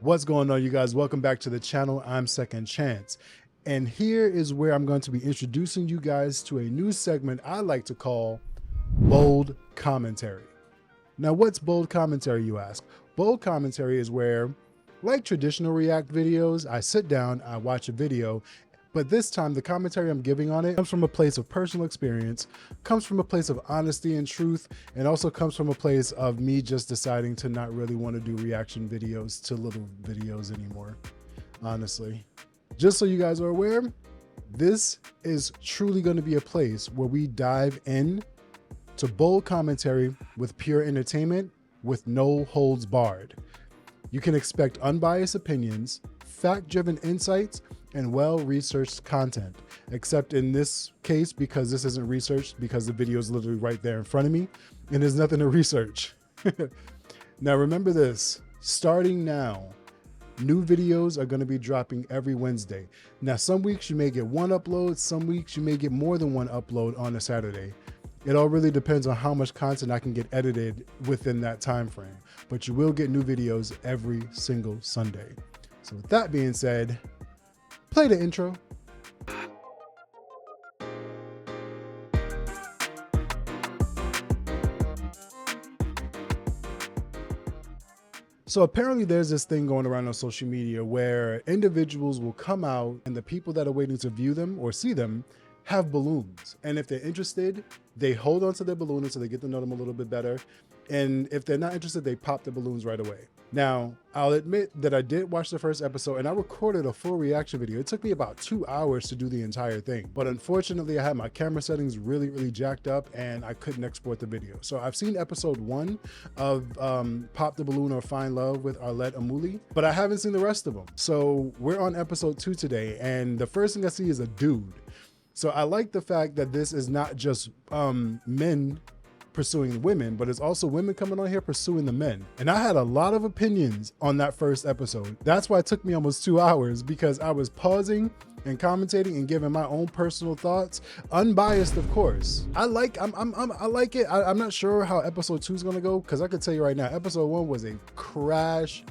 What's going on, you guys? Welcome back to the channel. I'm Second Chance. And here is where I'm going to be introducing you guys to a new segment I like to call Bold Commentary. Now, what's bold commentary, you ask? Bold commentary is where, like traditional React videos, I sit down, I watch a video, but this time the commentary I'm giving on it comes from a place of personal experience, comes from a place of honesty and truth, and also comes from a place of me just deciding to not really want to do reaction videos to little videos anymore, honestly. Just so you guys are aware, this is truly going to be a place where we dive in to bold commentary with pure entertainment with no holds barred. You can expect unbiased opinions, fact-driven insights, and well-researched content, except in this case, because this isn't researched, because the video is literally right there in front of me, and there's nothing to research. Now remember this, starting now, new videos are going to be dropping every Wednesday. Now some weeks you may get one upload, some weeks you may get more than one upload on a Saturday. It all really depends on how much content I can get edited within that time frame, but you will get new videos every single Sunday. So with that being said, play the intro. So apparently there's this thing going around on social media where individuals will come out and the people that are waiting to view them or see them have balloons. And if they're interested, they hold on to their balloon until they get to know them a little bit better. And if they're not interested, they pop the balloons right away. Now, I'll admit that I did watch the first episode and I recorded a full reaction video. It took me about 2 hours to do the entire thing. But unfortunately, I had my camera settings really jacked up and I couldn't export the video. So I've seen episode 1 of Pop the Balloon or Find Love with Arlette Amuli, but I haven't seen the rest of them. So we're on episode 2 today. And the first thing I see is a dude. So I like the fact that this is not just men pursuing women, but it's also women coming on here pursuing the men. And I had a lot of opinions on that first episode. That's why it took me almost 2 hours, because I was pausing and commentating and giving my own personal thoughts, unbiased, of course. I like it. I'm not sure how episode 2 is gonna go, because I could tell you right now, episode 1 was a crash.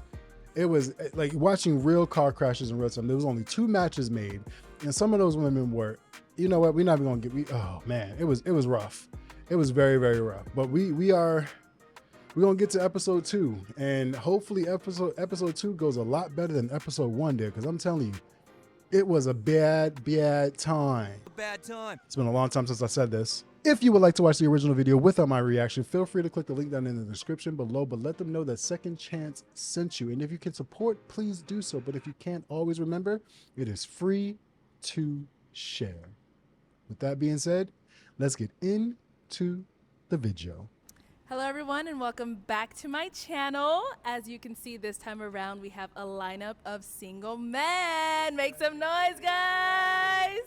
It was like watching real car crashes in real time. There was only 2 matches made, and some of those women were, you know what, we're not even gonna oh man, it was rough. It was very rough. But we're gonna get to episode 2, and hopefully episode 2 goes a lot better than episode 1 did, because I'm telling you, it was a bad time. It's been a long time since I said this. If you would like to watch the original video without my reaction, feel free to click the link down in the description below, but let them know that Second Chance sent you. And if you can support, please do so. But if you can't, always remember, it is free to share. With that being said, let's get into the video. Hello everyone and welcome back to my channel. As you can see, this time around we have a lineup of single men. Make some noise, guys.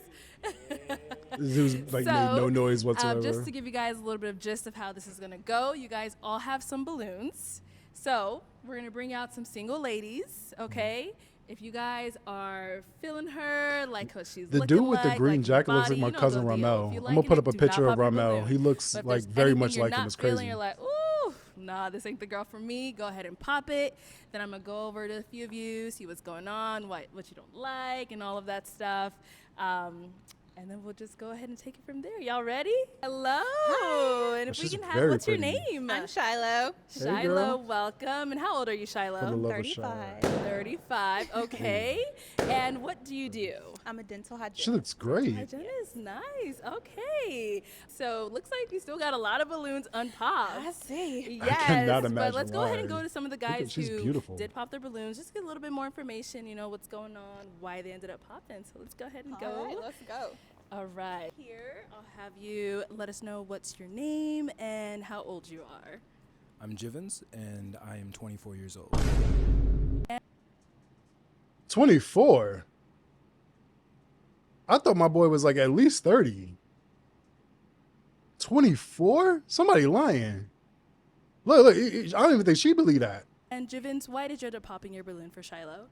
It was like no noise whatsoever. Just to give you guys a little bit of gist of how this is gonna go, you guys all have some balloons. So we're gonna bring out some single ladies, okay? If you guys are feeling her, like what she's the looking dude with the green jacket looks like my cousin Ramel. I'm gonna put up a picture of Ramel. He looks like very much like him. It's crazy. You're like, ooh, nah, this ain't the girl for me. Go ahead and pop it. Then I'm gonna go over to a few of you, see what's going on, what you don't like, and all of that stuff. And then we'll just go ahead and take it from there. Y'all ready? Hello. Hi. And if we can have, what's your name? I'm Shiloh. Shiloh, welcome. And how old are you, Shiloh? 35. 35, okay. And what do you do? I'm a dental hygienist. She looks great. Hygienist, nice. Okay. So looks like you still got a lot of balloons unpopped. I see. Yes. I cannot imagine but let's go ahead why. and go to some of the guys who beautiful. did pop their balloons. Just get a little bit more information, you know, what's going on, why they ended up popping. So let's go ahead and go. All right, let's go. All right. Here, I'll have you let us know what's your name and how old you are. I'm Jivens, and I am 24 years old. 24? I thought my boy was like at least 30. 24? Somebody lying. Look, I don't even think she believed that. And Jivens, why did you end up popping your balloon for Shiloh?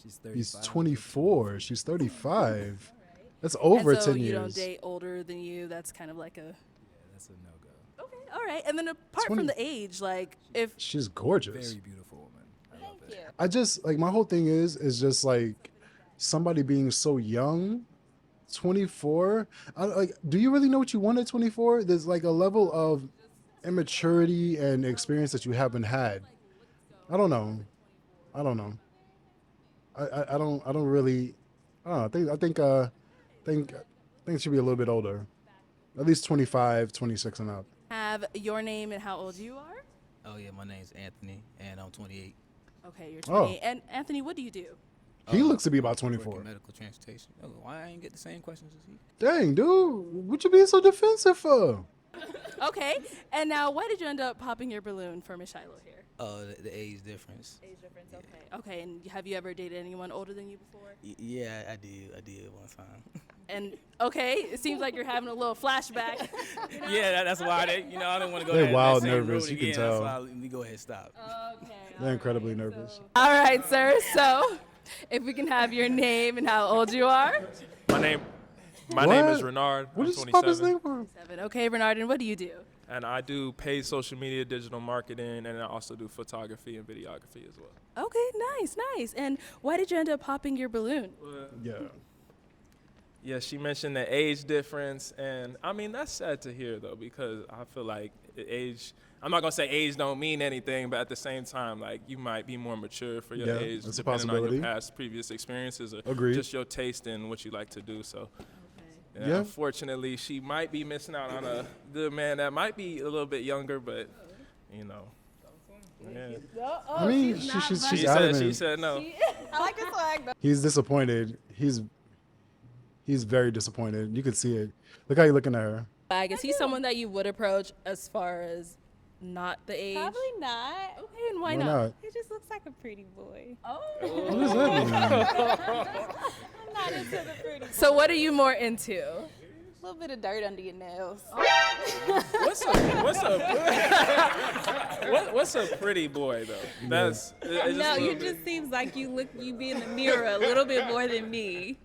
She's 35. He's 24. She's 35. That's over and so 10 years. you don't date older than you. That's kind of like a... Yeah, that's a no-go. Okay, all right. And then apart from the age, like if... She's gorgeous. Very beautiful woman. I love it. you. I just like my whole thing is just like somebody being so young, 24. Like, do you really know what you want at 24? There's like a level of immaturity and experience that you haven't had. I don't know. I don't know. I don't really. I don't know. Think it should be a little bit older, at least 25, 26 and up. Have your name and how old you are. Oh yeah, my name's Anthony, and I'm 28. Okay, you're Oh. 28. And Anthony, what do you do? He looks to be about I work in 24. medical transportation. Oh, why I ain't get the same questions as he? Dang, dude, what you being so defensive for? Okay, and now why did you end up popping your balloon for Miss Shiloh here? Oh, the age difference. Age difference. Okay. Okay, and have you ever dated anyone older than you before? Yeah, I did. I did one time. And okay, it seems like you're having a little flashback. Yeah, that's why they. I didn't want to go. They're that wild same nervous, road you can again. tell. That's why let me go ahead and stop. Okay. They're incredibly nervous. All right, sir. So, if we can have your name and how old you are. My name What? is Renard. What I'm is this Papa's 27, name for? 7. Okay, Bernard, and what do you do? and I do paid social media, digital marketing, and I also do photography and videography as well. Okay, nice. And why did you end up popping your balloon? Yeah. Yeah, she mentioned the age difference, and I mean that's sad to hear though, because I feel like age. I'm not gonna say age don't mean anything, but at the same time, like you might be more mature for your Yeah, age, that's a depending on possibility. your past previous experiences or Agreed. just your taste and what you like to do. So, Yeah. unfortunately, she might be missing out on a good man that might be a little bit younger, but you know. Yeah. I mean, she's adamant. She said no. I like your swag though. He's disappointed. He's very disappointed. You can see it. Look how you're looking at her. I guess he's someone that you would approach as far as not the age. Probably not. Okay, and why Why not? not? He just looks like a pretty boy. Oh. What does that mean? I'm not into the pretty. So what are you more into? A little bit of dirt under your nails. What's a pretty boy though? That's it's No, a you little bit- just seems like you be in the mirror a little bit more than me.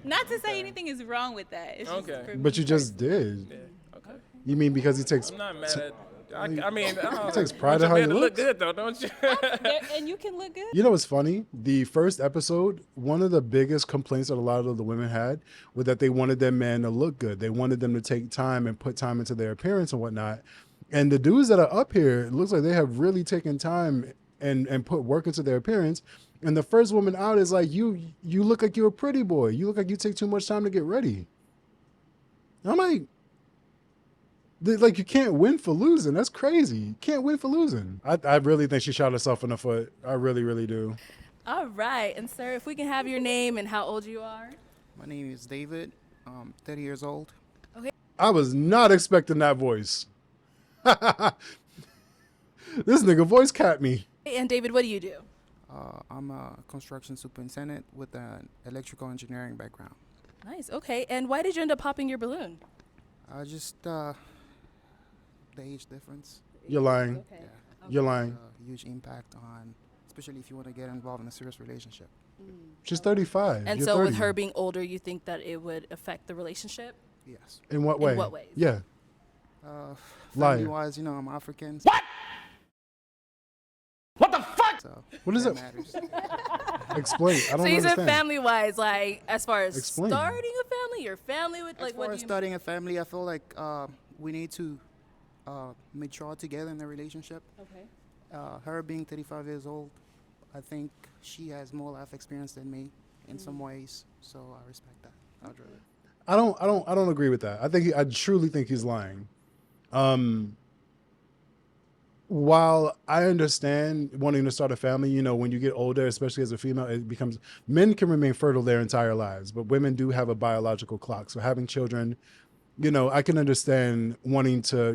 Not to say anything is wrong with that. It's just Okay. for But me you just did. Yeah, okay. You mean because he takes I'm not mad at. I mean, he takes pride in how he look looks? good though, don't you? and you can look good. You know what's funny? The first episode, one of the biggest complaints that a lot of the women had was that they wanted their men to look good. They wanted them to take time and put time into their appearance and whatnot. And the dudes that are up here, it looks like they have really taken time and put work into their appearance. And the first woman out is like, you look like you're a pretty boy. You look like you take too much time to get ready. I'm like, you can't win for losing. That's crazy. You can't win for losing. I really think she shot herself in the foot. I really, really do. All right, and sir, if we can have your name and how old you are. My name is David. 30 years old. I was not expecting that voice. This nigga voice capped me. And David, what do you do? I'm a construction superintendent with an electrical engineering background. Nice. Okay, and why did you end up popping your balloon? Just the age difference. You're lying. Okay. You're lying. Huge impact on, especially if you want to get involved in a serious relationship. She's 35. And You're so with 30. her being older, you think that it would affect the relationship? Yes. In what way? what ways? Yeah. Liar. Family-wise, I'm African. So What is that it? matters. Explain. I don't So you said understand. family-wise, like as far as Explain. starting a family, your family would As like far what as do you? starting a family, I feel like we need to mature together in a relationship. Okay. Her being 35 years old, I think she has more life experience than me in some ways, so I respect that. I'd rather. I don't agree with that. I truly think he's lying. While I understand wanting to start a family, when you get older, especially as a female, it becomes, men can remain fertile their entire lives, but women do have a biological clock. So having children, I can understand wanting to,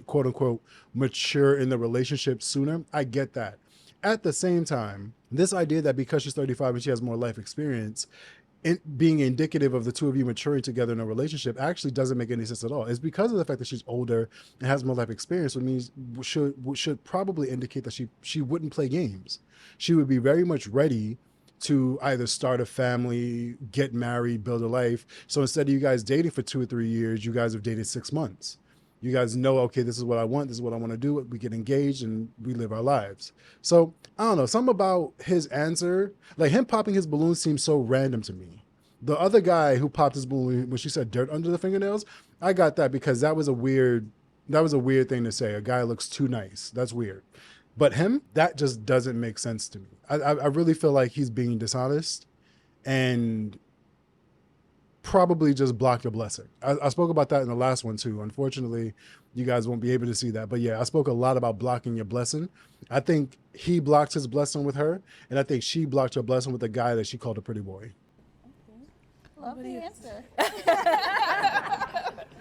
quote unquote, mature in the relationship sooner. I get that. At the same time, this idea that because she's 35 and she has more life experience, it being indicative of the two of you maturing together in a relationship actually doesn't make any sense at all. It's because of the fact that she's older and has more life experience, which means should probably indicate that she wouldn't play games. She would be very much ready to either start a family, get married, build a life. So instead of you guys dating for 2 or 3 years, you guys have dated 6 months. You guys know, okay, this is what I want. This is what I want to do. We get engaged and we live our lives. So I don't know. Something about his answer, like him popping his balloon seems so random to me. The other guy who popped his balloon when she said dirt under the fingernails, I got that because that was a weird thing to say. A guy looks too nice. That's weird. But him, that just doesn't make sense to me. I really feel like he's being dishonest and probably just blocked a blessing. I spoke about that in the last one too. Unfortunately, you guys won't be able to see that. But yeah, I spoke a lot about blocking your blessing. I think he blocked his blessing with her, and I think she blocked her blessing with the guy that she called a pretty boy. Love the answer.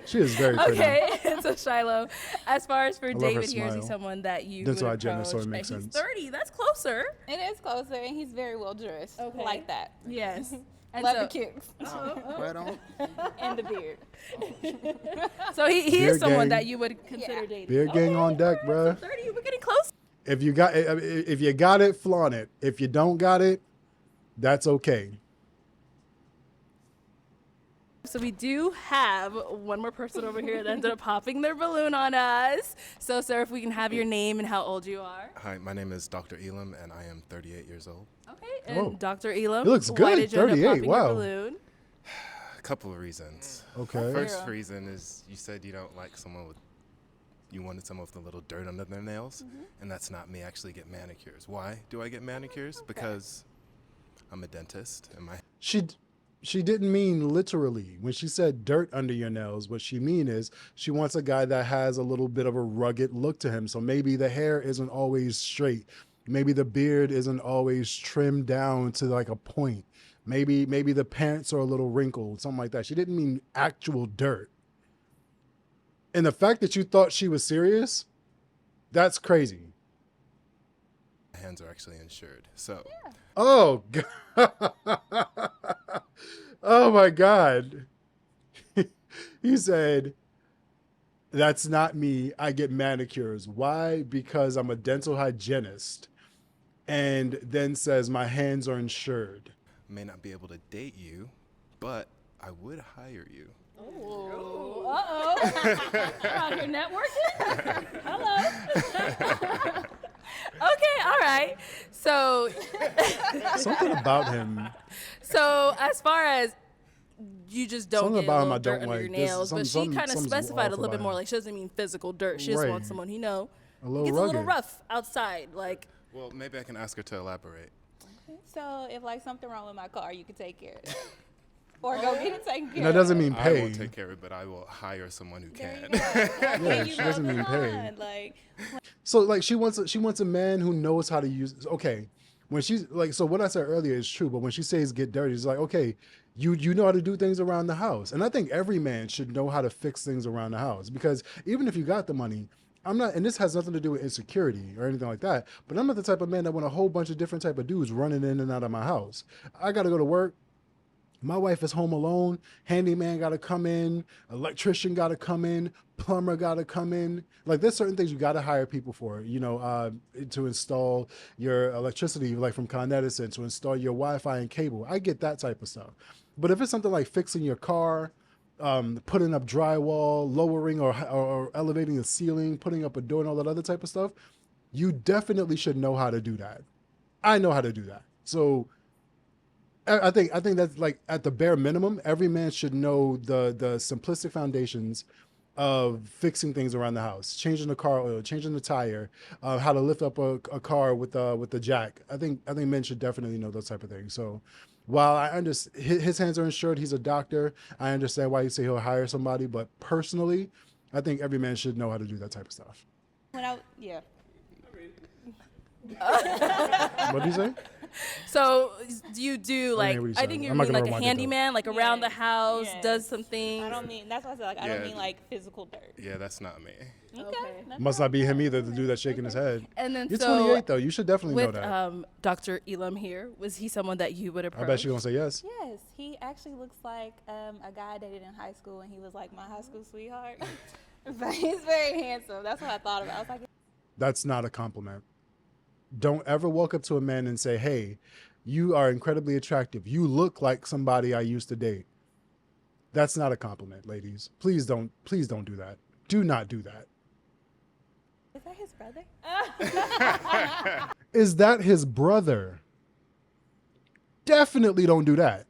She is very pretty. Okay, so Shiloh, as far as for love her David here, is he smile. someone that you That's would why Jenna, so it approach? makes And sense. He's 30. That's closer. It is closer, and he's very well dressed. Okay. Like that. Yes. And Love so, the kicks Right on. and the beard. so he Beard is someone gang. that you would consider Yeah. dating. Beard gang on deck, all bruh. right, so 30, we're getting close. If you got it, flaunt it. If you don't got it, that's okay. So we do have one more person over here that ended up popping their balloon on us. So, sir, if we can have your name and how old you are. Hi, my name is Dr. Elam, and I am 38 years old. Okay. And Whoa. Dr. Elam, He looks why good, did you end up 38, popping your wow. balloon? A couple of reasons. Okay. First reason is you said you don't like someone with, you wanted someone with a little dirt under their nails, and that's not me. I actually get manicures. Why do I get manicures? Because I'm a dentist, and my She didn't mean literally. When she said dirt under your nails, what she mean is she wants a guy that has a little bit of a rugged look to him. So maybe the hair isn't always straight. Maybe the beard isn't always trimmed down to like a point. Maybe the pants are a little wrinkled, something like that. She didn't mean actual dirt. And the fact that you thought she was serious, that's crazy. hands are actually insured. So Oh, God. Oh, my God. He said, that's not me. I get manicures. Why? Because I'm a dental hygienist. And then says, my hands are insured. may not be able to date you, but I would hire you. Uh-oh. Around here networking? Hello. Okay, all right. So, Something about him. so as far as you just don't Something get about a him little I dirt don't under your like. This- nails, but she something- kind of something's specified a off little bit about more. him. Like she doesn't mean physical dirt. She just wants Right. someone A little gets rugged. a little rough outside. Like, Well, maybe I can ask her to elaborate. So if like something wrong with my car, you can take care of it. Or go get it taken care And of. that doesn't mean I will pay. take care of it, but I will hire someone who There you can. go. Like, Yeah, you she know doesn't the mean pay. line, like, So like she wants a man who knows how to use. Okay, when she's like, so what I said earlier is true, but when she says get dirty, it's like, okay, you know how to do things around the house, and I think every man should know how to fix things around the house, because even if you got the money, I'm not, and this has nothing to do with insecurity or anything like that, but I'm not the type of man that want a whole bunch of different type of dudes running in and out of my house. I got to go to work. My wife is home alone. Handyman got to come in. Electrician got to come in. Plumber got to come in. Like there's certain things you got to hire people for, you know, to install your electricity, like from Con Edison, to install your Wi-Fi and cable. I get that type of stuff. But if it's something like fixing your car, putting up drywall, lowering or elevating the ceiling, putting up a door and all that other type of stuff, you definitely should know how to do that. I know how to do that. So I think that's like at the bare minimum, every man should know the simplistic foundations of fixing things around the house, changing the car oil, changing the tire, how to lift up a car with the jack. I think men should definitely know those type of things. So while I understand his hands are insured, he's a doctor. I understand why you say he'll hire somebody, but personally, I think every man should know how to do that type of stuff. yeah. What do you say? so you do like, hear what you I said. think you I'm not mean gonna like a rewind it, though. handyman, like around the Yes, house, yes. does some things. I don't mean, that's why I said, like, I don't Yeah. mean like physical dirt. Yeah, that's not me. Okay. that's Must not be him either, the dude that's shaking his head. And then You're so 28 though. You should definitely know with that. Dr. Elam here, was he someone that you would approach? I bet she's gonna say yes. Yes, he actually looks like a guy I dated in high school, and he was like my high school sweetheart. But he's very handsome. That's what I thought about. I was like, That's not a compliment. Don't ever walk up to a man and say, hey, you are incredibly attractive. You look like somebody I used to date. That's not a compliment, ladies. Please don't do that. Do not do that. Is that his brother? Is that his brother? Definitely don't do that.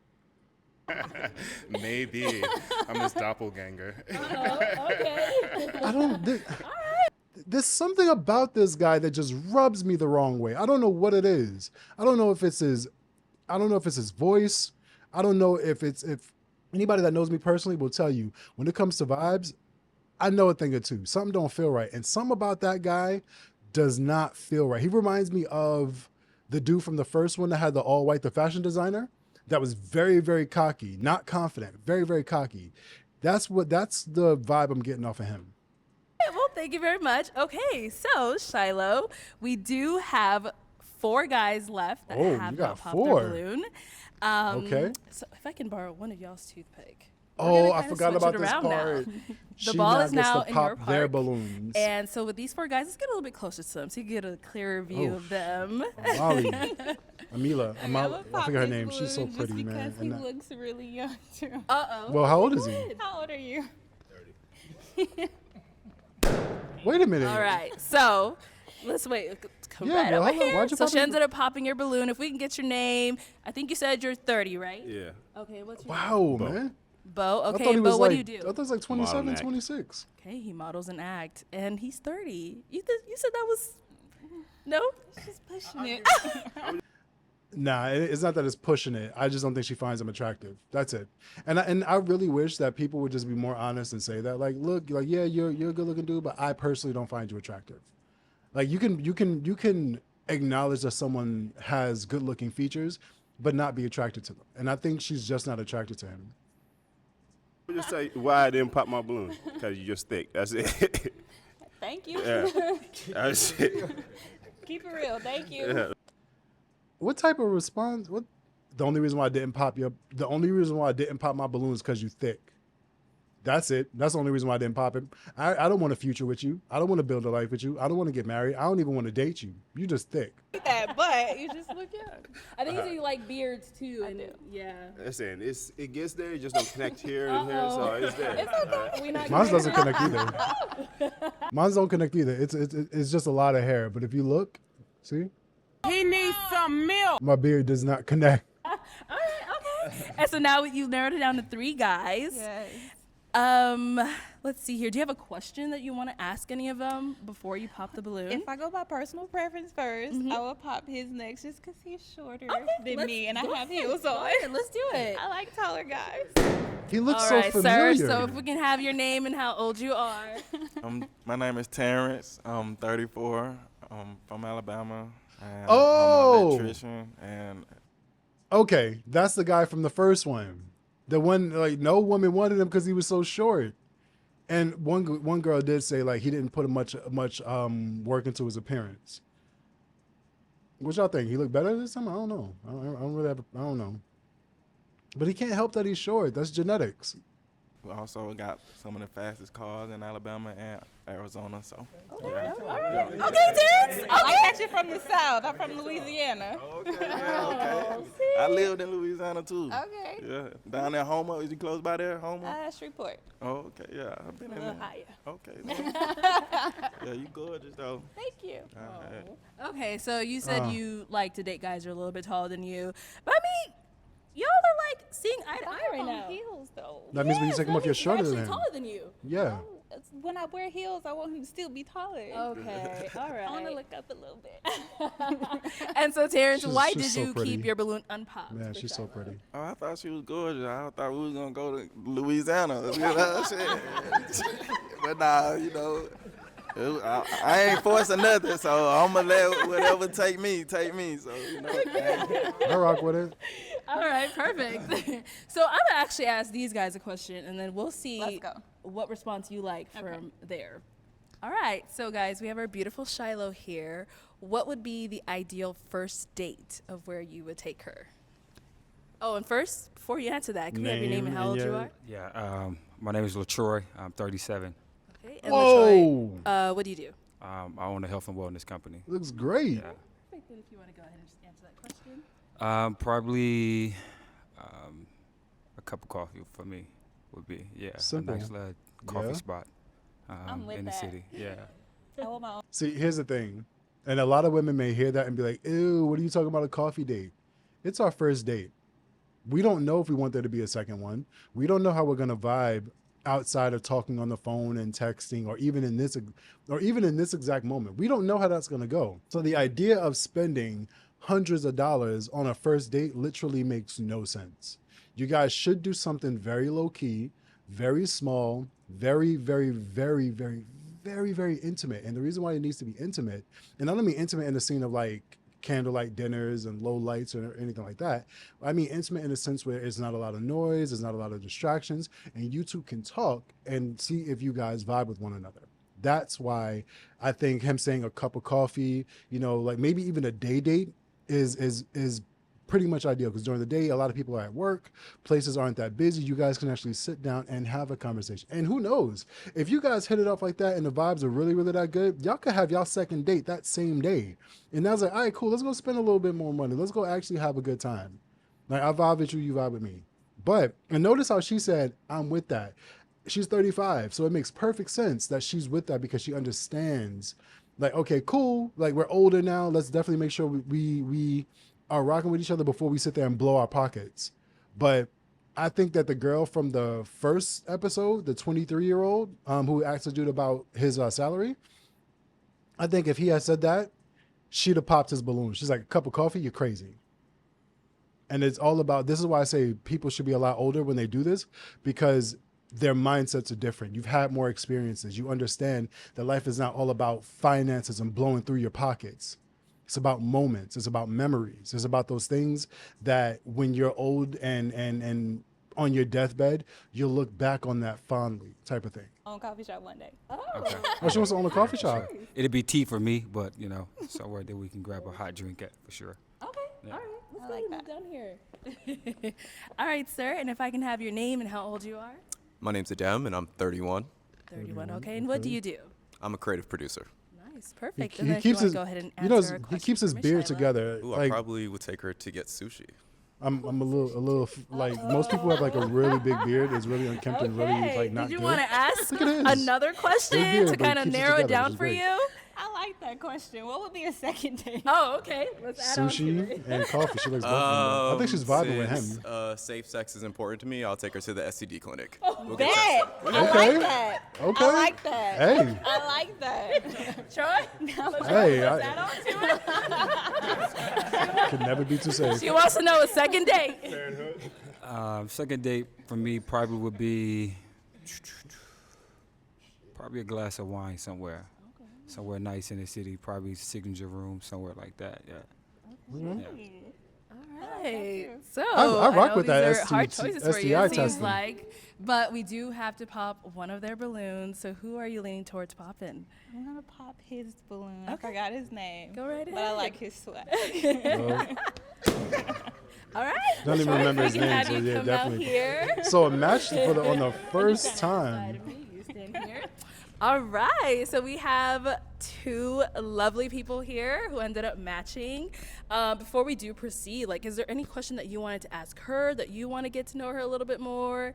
Maybe I'm his doppelganger. I don't. There's something about this guy that just rubs me the wrong way. I don't know what it is. I don't know if it's his voice. I don't know if anybody that knows me personally will tell you when it comes to vibes, I know a thing or two. Something don't feel right. And something about that guy does not feel right. He reminds me of the dude from the first one that had the all white, the fashion designer, that was very, very cocky, not confident, very, very cocky. That's the vibe I'm getting off of him. Well, thank you very much. Okay, so Shiloh, we do have 4 guys left that Oh, have you not got popped 4. their balloon. Okay. So if I can borrow one of y'all's toothpick. We're Oh, gonna I kinda forgot switch about it this around now. part. The She ball is gets now to in pop your their park. balloons. And so with these 4 guys, let's get a little bit closer to them so you get a clearer view Oh, of them. Molly, Amila, I'm gonna I pop forget her his name. She's so balloon pretty, just man. because he And that- looks really young too. Uh-oh. well, how old is he? How old are you? Wait a minute. All right, so let's wait. Come Yeah, right well, over hold on. here. Why'd you So pop she your ended up popping your balloon. If we can get your name, I think you said you're 30, right? Yeah. Okay, what's your name? Wow, man. Bo. I Okay, thought he was Bo, what like, do you do? I thought he was like 27, Model act. 26. Okay, he models and act, and he's 30. You said that was no? She's pushing it. Nah, it's not that it's pushing it. I just don't think she finds him attractive. That's it. And I really wish that people would just be more honest and say that. Like, look, like, yeah, you're a good looking dude, but I personally don't find you attractive. Like, you can acknowledge that someone has good looking features, but not be attracted to them. And I think she's just not attracted to him. I'll just say why I didn't pop my balloon. Because you just thick. That's it. Thank you. Yeah. That's it. Keep it real. Thank you. Yeah. What type of response? The only reason why I didn't pop my balloon is because you thick. That's it. That's the only reason why I didn't pop it. I don't want a future with you. I don't want to build a life with you. I don't want to get married. I don't even want to date you. You just thick. That, but you just look young. I think you like beards too. I do. Yeah. Listen, it gets there. It just don't connect here and here. So it's there. It's okay. We not Mine doesn't connect either. Mine don't connect either. It's just a lot of hair. But if you look, see? He needs some milk. My beard does not connect. All right, okay. And so now you narrowed it down to 3 guys. Yes. Let's see here. Do you have a question that you want to ask any of them before you pop the balloon? If I go by personal preference 1st, I will pop his next just because he's shorter than let's me and I go have ahead. heels Go on. ahead, let's do it. I like taller guys. He looks All so right, familiar. sir. So if we can have your name and how old you are. My name is Terrence. I'm 34. I'm from Alabama. And Oh! I'm an electrician. And Okay, that's the guy from the first one. The one, like, no woman wanted him because he was so short. And one girl did say, like, he didn't put much work into his appearance. What y'all think? He looked better this time? I don't know. I don't know. But he can't help that he's short. That's genetics. we also got some of the fastest cars in Alabama and Arizona. So, Okay, yeah. Okay, Terrence. I like that you're from the South. I'm from Louisiana. Okay, yeah, okay. I lived in Louisiana too. Okay. Yeah, down there, Homer. Is you close by there, Homer? Shreveport. Oh, okay, yeah. I've been A in little there. higher. Okay. Yeah, you gorgeous though. Thank you. All right. Okay, so you said you like to date guys who are a little bit taller than you. But I mean, y'all are like seeing eye to eye right now. Heels though. That means when you Yes, take him that off, you're means he's shorter than actually him. taller than you. Yeah. When I wear heels, I want him to still be taller. Okay, all I want to right. look up a little bit. And so, Terrence, She's- why she's did so you pretty. keep your balloon unpopped? Man, for she's so Shiloh? pretty. Oh, I thought she was gorgeous. I thought we was gonna go to Louisiana. You know, shit. But nah, you know, I ain't forcing nothing, so I'm gonna let whatever take me. So you know. I rock with it. All right, perfect. So I'm gonna actually ask these guys a question, and then we'll see Let's go. what response you like from there. All right, so guys, we have our beautiful Shiloh here. What would be the ideal first date of where you would take her? Oh, and first, before you answer that, can we have your name and how old you are? Yeah, my name is LaTroy. I'm 37. Okay, and Whoa! LaTroy, what do you do? I own a health and wellness company. Looks great. Yeah. Perfect, then if you want to go ahead and just answer that question. Probably a cup of coffee for me would be, Simple. a nice little coffee Yeah. spot. I'm with in the that. city. Yeah. I want my own. See, here's the thing. And a lot of women may hear that and be like, ew, what are you talking about, a coffee date? It's our first date. We don't know if we want there to be a second one. We don't know how we're going to vibe outside of talking on the phone and texting, or even in this exact moment. We don't know how that's going to go. So the idea of spending hundreds of dollars on a first date literally makes no sense. You guys should do something very low key, very small, very, very, very, very, very, very intimate. And the reason why it needs to be intimate, and I don't mean intimate in the scene of like candlelight dinners and low lights or anything like that. I mean intimate in a sense where it's not a lot of noise, there's not a lot of distractions, and you two can talk and see if you guys vibe with one another. That's why I think him saying a cup of coffee, you know, like maybe even a day date is pretty much ideal, because during the day a lot of people are at work, places aren't that busy, you guys can actually sit down and have a conversation. And who knows, if you guys hit it off like that and the vibes are really, really that good, y'all could have y'all second date that same day. And I was like, all right, cool, let's go spend a little bit more money, let's go actually have a good time. Like, I vibe with you, you vibe with me. But, and notice how she said, I'm with that. She's 35, so it makes perfect sense that she's with that, because she understands, like, okay, cool, like, we're older now, let's definitely make sure we are rocking with each other before we sit there and blow our pockets. But I think that the girl from the first episode, the 23-year-old who asked the dude about his salary, I think if he had said that, she'd have popped his balloon. She's like, a cup of coffee, you're crazy. And it's all about, this is why I say people should be a lot older when they do this, because their mindsets are different. You've had more experiences. You understand that life is not all about finances and blowing through your pockets. It's about moments. It's about memories. It's about those things that when you're old and on your deathbed, you'll look back on that fondly, type of thing. Own coffee shop one day. Okay. Oh, she wants to own a coffee shop. It'd be tea for me, but you know, somewhere that we can grab a hot drink at for sure. Okay, Yeah. all right. Let's I go like ahead and move down here. All right, sir. And if I can have your name and how old you are? My name's Adam, and I'm 31. 31. Okay. And what do you do? I'm a creative producer. Nice. Perfect. He And then if keeps you his, want to go ahead and you know, answer a he question keeps his for Miss beard Shyla. together. Ooh, I Like, probably would take her to get sushi. I'm a little like most people have like a really big beard. It's really unkempt and really like not Did you good. want to ask Look at his. another question beard, to but he kind of keeps it narrow it together, which down is for great. you? I like that question. What would be a second date? Oh, okay. Let's add on to Sushi it. and coffee. She likes both of them. I think she's vibing with Since, him. safe sex is important to me, I'll take her to the STD clinic. Oh, We'll get That. tested. I Okay. like that. Okay. I like that. Hey. I like that. Troy? Hey, Let's add on to it. Could never be too safe. She wants to know a second date. Second date for me probably would be probably a glass of wine somewhere. Somewhere nice in the city, probably signature room, somewhere like that. Yeah. Mhm. Yeah. All right. So I rock know with these that are hard STI choices for you, it seems testing. like. But we do have to pop one of their balloons. So who are you leaning towards popping? I'm gonna pop his balloon. I Okay. forgot his name. Go right But I ahead. like his swag. All right. Don't even Troy, remember we his can name, have so you yeah, come out definitely. here. So a match on the first Side time. of me, you stand here. All right, so we have two lovely people here who ended up matching. Before we do proceed, like, is there any question that you wanted to ask her, that you want to get to know her a little bit more,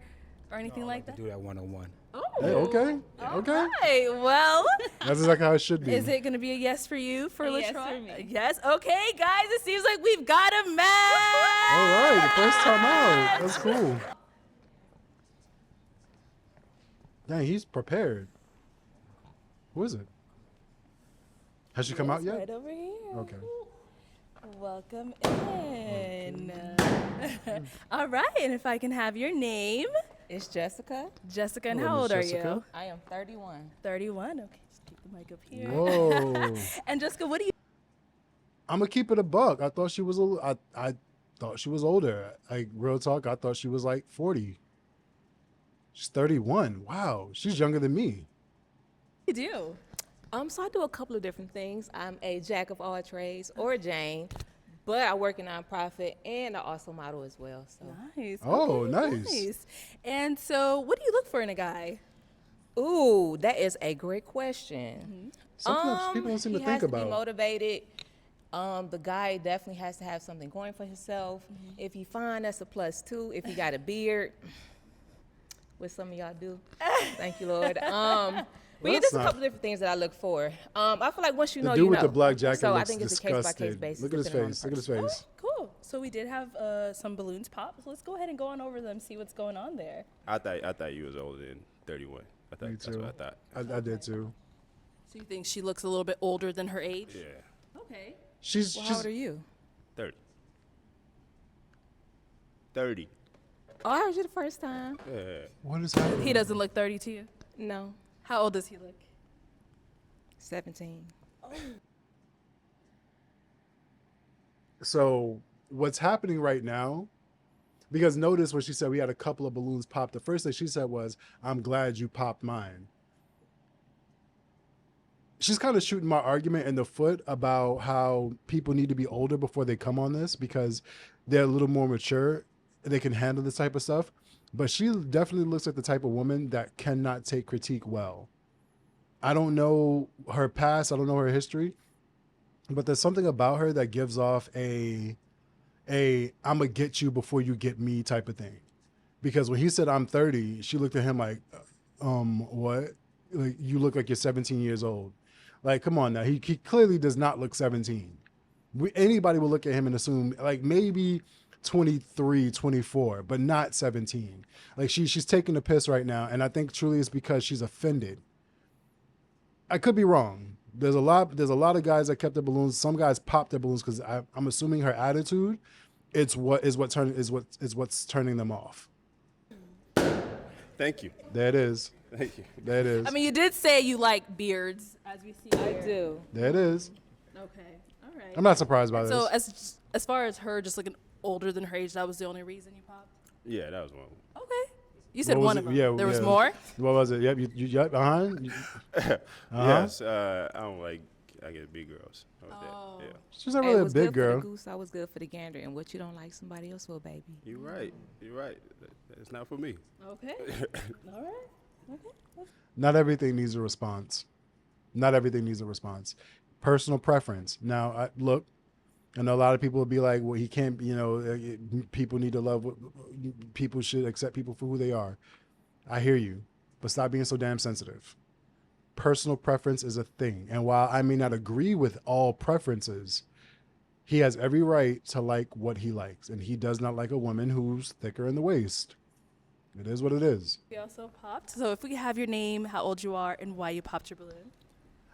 or anything like that? Do that one-on-one. Oh, Hey, okay. Okay. Hey, well, That's exactly how it should be. is it going to be a yes for you, for A yes LaTroy? for me. Yes. Okay, guys, it seems like we've got a match. All right, the first time out. That's cool. Dang, he's prepared. Who is it? Has she come out yet? Right over here. Okay. Welcome in. All right, and if I can have your name. It's Jessica. Jessica, and Hello, how Miss old are Jessica. you? I am 31. 31. Okay, just keep the mic up here. Whoa. And Jessica, what do you? I'm gonna keep it a buck. I thought she was I thought she was older. Like, real talk, I thought she was like 40. She's 31. Wow, she's younger than me. You do. So I do a couple of different things. I'm a jack of all trades, or Jane, but I work in nonprofit and I also model as well. So Nice. Oh, okay, nice. And so, what do you look for in a guy? ooh, that is a great question. Something people don't seem to he think has to about. be motivated. The guy definitely has to have something going for himself. If he fine, that's a plus too. If he got a beard, which some of y'all do, thank you, Lord. But yeah, that's there's a couple different things that I look for. I feel like once you know, The dude you with know. the black jacket so I looks think it's a case by case disgusted. basis. Look at his depending on the face. Look at his person. face. Cool. So we did have some balloons pop. So let's go ahead and go on over them, see what's going on there. I thought you was older than 31. I thought Me that's too. what I thought. I did too. So you think she looks a little bit older than her age? Yeah. Okay. She's Well, how old are you? 30. 30. Oh, I heard you the first time. Yeah. What is happening? He doesn't look 30 to you? No, How old does he look? 17. So what's happening right now, because notice what she said, we had a couple of balloons pop. The first thing she said was, I'm glad you popped mine. She's kind of shooting my argument in the foot about how people need to be older before they come on this because they're a little more mature. They can handle this type of stuff. But she definitely looks like the type of woman that cannot take critique well. I don't know her past. I don't know her history. But there's something about her that gives off a I'm going to get you before you get me type of thing. Because when he said, I'm 30, she looked at him like, what? Like, you look like you're 17 years old. Like, come on now. He clearly does not look 17. Anybody will look at him and assume like maybe 23, 24, but not 17. Like she's taking the piss right now. And I think truly it's because she's offended. I could be wrong. There's a lot of guys that kept their balloons. Some guys popped their balloons because I'm assuming her attitude, it's what's turning them off. Thank you. There it is. Thank you. There it is. I mean, you did say you like beards, as we see I here. do. There it is. Okay. All right. I'm not surprised by this. So as far as her just looking older than her age, that was the only reason you popped? Yeah, that was one. Okay. You said What was one it? of them. Yeah, there was yeah. more? What was it? Yep. Yep. Yes. I don't like. I get big girls. Yeah. She's not Hey, really a what's big good girl. For the goose, I was good for the gander, and what you don't like, somebody else will, baby. You're right. You're right. It's not for me. Okay. All right. Okay. Not everything needs a response. Not everything needs a response. Personal preference. Now, look, I know a lot of people will be like, well, he can't, people need to love, people should accept people for who they are. I hear you, but stop being so damn sensitive. Personal preference is a thing. And while I may not agree with all preferences, he has every right to like what he likes. And he does not like a woman who's thicker in the waist. It is what it is. We also popped. So if we have your name, how old you are, and why you popped your balloon.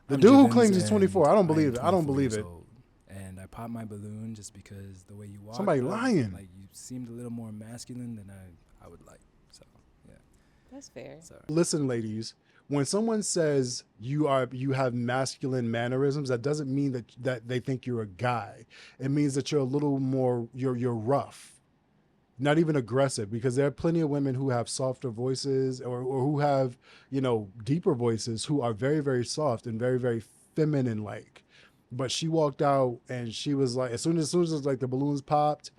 The I'm dude who Jivens, claims he's and 24, I don't am believe it. I don't 24 believe years it. old. And I popped my balloon just because the way you walk. Somebody lying. Like you seemed a little more masculine than I would like. So yeah. That's fair. So Listen, ladies, when someone says you have masculine mannerisms, that doesn't mean that they think you're a guy. It means that you're a little more you're rough. Not even aggressive, because there are plenty of women who have softer voices or who have, deeper voices who are very, very soft and very, very feminine like. But she walked out and she was like, as soon as like the balloons popped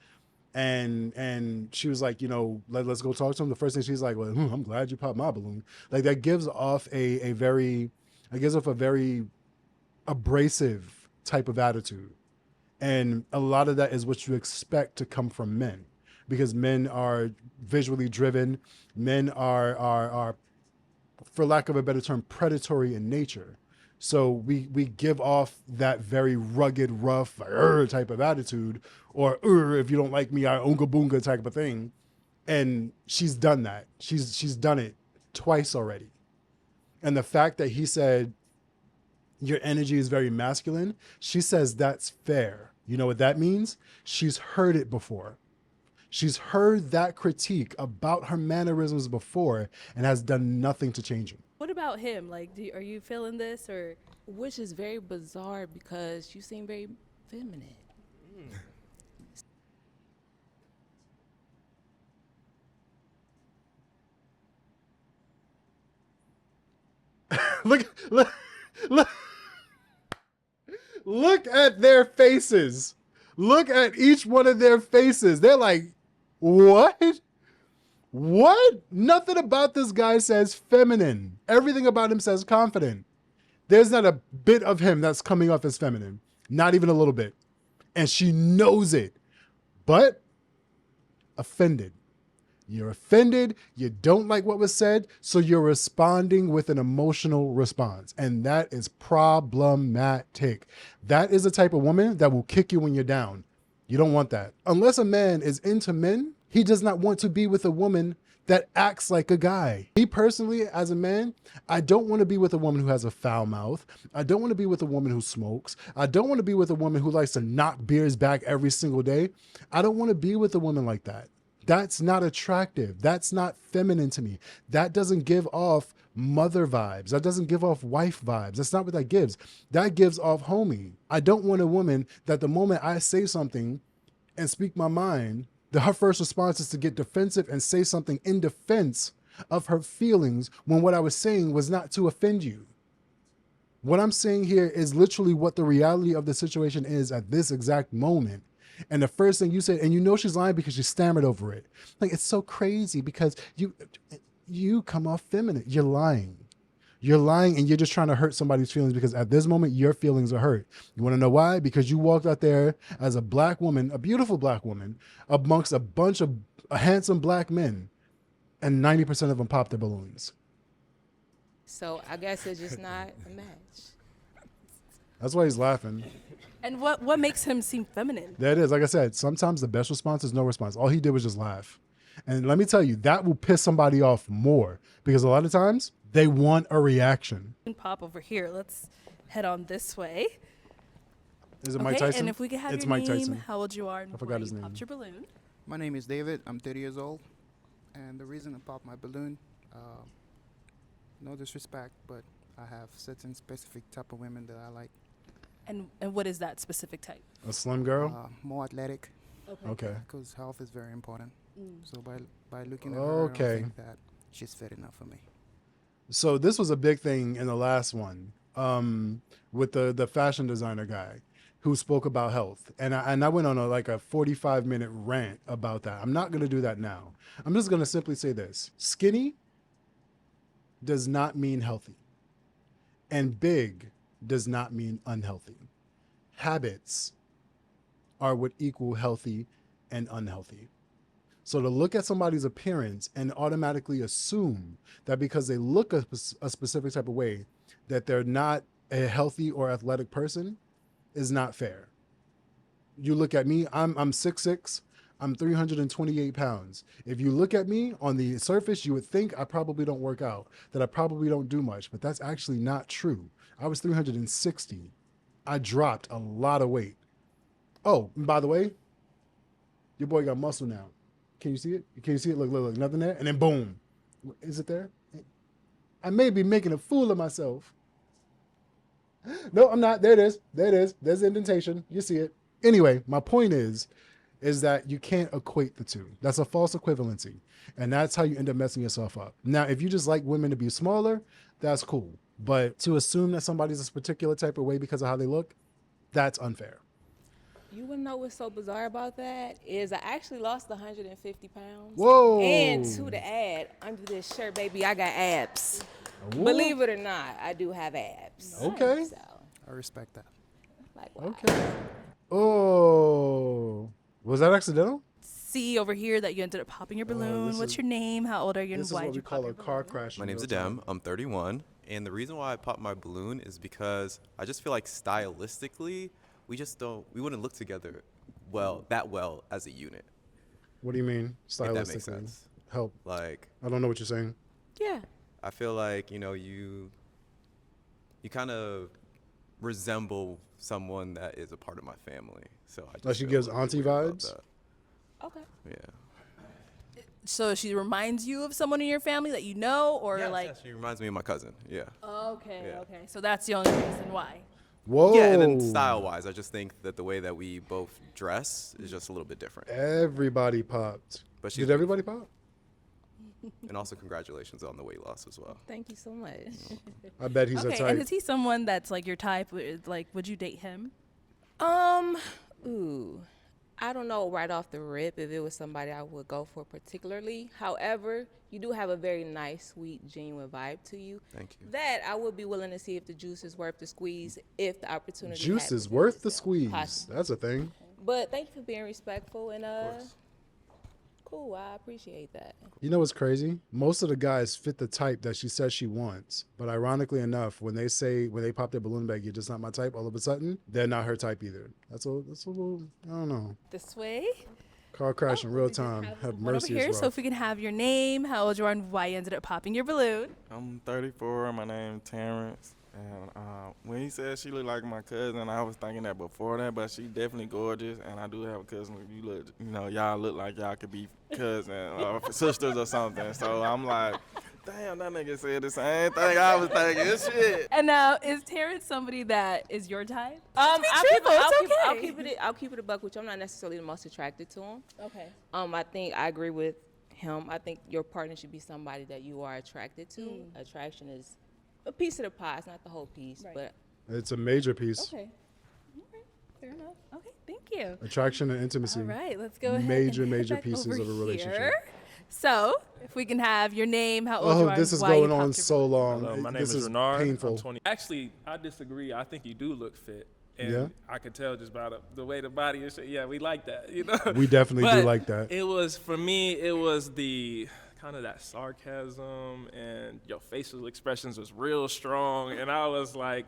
and she was like, let's go talk to him. The first thing she's like, well, I'm glad you popped my balloon. Like that gives off a very abrasive type of attitude. And a lot of that is what you expect to come from men. Because men are visually driven, men are, for lack of a better term, predatory in nature. So we give off that very rugged, rough type of attitude, or if you don't like me, I unga boonga type of thing. And she's done that. She's done it twice already. And the fact that he said your energy is very masculine, she says that's fair. You know what that means? She's heard it before. She's heard that critique about her mannerisms before and has done nothing to change them. What about him? Like, are you feeling this or? Which is very bizarre because you seem very feminine. Look at their faces. Look at each one of their faces. They're like, what? What? Nothing about this guy says feminine. Everything about him says confident. There's not a bit of him that's coming off as feminine. Not even a little bit. And she knows it. But offended. You're offended. You don't like what was said. So you're responding with an emotional response. And that is problematic. That is the type of woman that will kick you when you're down. You don't want that. Unless a man is into men, he does not want to be with a woman that acts like a guy. Me personally, as a man, I don't want to be with a woman who has a foul mouth. I don't want to be with a woman who smokes. I don't want to be with a woman who likes to knock beers back every single day. I don't want to be with a woman like that. That's not attractive. That's not feminine to me. That doesn't give off mother vibes. That doesn't give off wife vibes. That's not what that gives. That gives off homie. I don't want a woman that the moment I say something and speak my mind, her first response is to get defensive and say something in defense of her feelings when what I was saying was not to offend you. What I'm saying here is literally what the reality of the situation is at this exact moment. And the first thing you said, and you know she's lying because she stammered over it. Like, it's so crazy because you come off feminine. You're lying. You're lying and you're just trying to hurt somebody's feelings because at this moment, your feelings are hurt. You want to know why? Because you walked out there as a black woman, a beautiful black woman, amongst a bunch of handsome black men, and 90% of them popped their balloons. So I guess it's just not a match. That's why he's laughing. And what makes him seem feminine? There it is. Like I said, sometimes the best response is no response. All he did was just laugh. And let me tell you, that will piss somebody off more because a lot of times they want a reaction. Pop over here. Let's head on this way. Is it Mike Tyson? And if we could have It's your Mike name, Tyson. how old you are, and I forgot where his you name. popped your balloon. My name is David. I'm 30 years old. And the reason I popped my balloon, no disrespect, but I have certain specific type of women that I like. And what is that specific type? A slim girl? More athletic. Okay. Because health is very important. So by looking at her, I think that she's fit enough for me. So this was a big thing in the last one with the fashion designer guy who spoke about health. And I went on a 45-minute rant about that. I'm not going to do that now. I'm just going to simply say this. Skinny does not mean healthy. And big does not mean unhealthy. Habits are what equal healthy and unhealthy. So to look at somebody's appearance and automatically assume that because they look a specific type of way, that they're not a healthy or athletic person is not fair. You look at me, I'm 6'6", I'm 328 pounds. If you look at me on the surface, you would think I probably don't work out, that I probably don't do much, but that's actually not true. I was 360. I dropped a lot of weight. Oh, and by the way, your boy got muscle now. Can you see it? Can you see it? Look, nothing there. And then boom. Is it there? I may be making a fool of myself. No, I'm not. There it is. There it is. There's the indentation. You see it. Anyway, my point is that you can't equate the two. That's a false equivalency. And that's how you end up messing yourself up. Now, if you just like women to be smaller, that's cool. But to assume that somebody's this particular type of way because of how they look, that's unfair. You wanna know what's so bizarre about that? Is I actually lost 150 pounds. Whoa. And to the add, under this shirt, baby, I got abs. Whoa. Believe it or not, I do have abs. Okay. So, I respect that. likewise. Okay. Oh. Was that accidental? See over here that you ended up popping your balloon. What's your name? How old are you? And This is why what did we you pop call your a car crash. My in name's real time. Adem. I'm 31. And the reason why I popped my balloon is because I just feel like stylistically, we wouldn't look together that well as a unit. What do you mean, stylistically? If that makes sense. Help. Like, I don't know what you're saying. Yeah. I feel like, you kind of resemble someone that is a part of my family. So I just Like she feel gives a little auntie bit weird about vibes? that. Okay. Yeah. So she reminds you of someone in your family that you know, or Yes, she reminds me of my cousin. Yeah. Okay, Yeah. okay. So that's the only reason why. Whoa. Yeah, and then style-wise, I just think that the way that we both dress is just a little bit different. Everybody popped. But she's Did everybody pop? And also congratulations on the weight loss as well. Thank you so much. I bet he's a Okay, type. and is he someone that's like your type? Like, would you date him? I don't know right off the rip if it was somebody I would go for particularly. However, you do have a very nice, sweet, genuine vibe to you. Thank you. That I would be willing to see if the juice is worth the squeeze, if the opportunity. Juice is happens worth the itself. squeeze. Possibly. That's a thing. But thank you for being respectful and cool. I appreciate that. You know what's crazy? Most of the guys fit the type that she says she wants. But ironically enough, when they pop their balloon bag, you're just not my type, all of a sudden, they're not her type either. That's a little, I don't know. This way. Car crash in real time. Have One over mercy. here. It's So rough. if we can have your name, how old you are, and why you ended up popping your balloon. I'm 34. My name's Terrence. And when he said she looked like my cousin, I was thinking that before that, but she definitely gorgeous. And I do have a cousin. Y'all look like y'all could be cousins or sisters or something. So I'm like, damn, that nigga said the same thing I was thinking. Shit. And now, is Terrence somebody that is your type? I'll It's okay. I'll keep it a buck with you. I'm not necessarily the most attracted to him. Okay. I think I agree with him. I think your partner should be somebody that you are attracted to. Attraction is a piece of the pie. It's not the whole piece, but It's a major piece. Okay. All right. Fair enough. Okay. Thank you. Attraction and intimacy. All right. Let's go ahead. Major, and head major back pieces over of a relationship. here. So, if we can have your name, how old you Oh, are, this and is why you going popped on your so long. Hello, my name This is Renard. painful. I'm 20. Actually, I disagree. I think you do look fit. And Yeah? I could tell just by the way the body is. Yeah, we like that. You know. We definitely do But like that. It was for me. It was the kind of that sarcasm and your facial expressions was real strong, and I was like,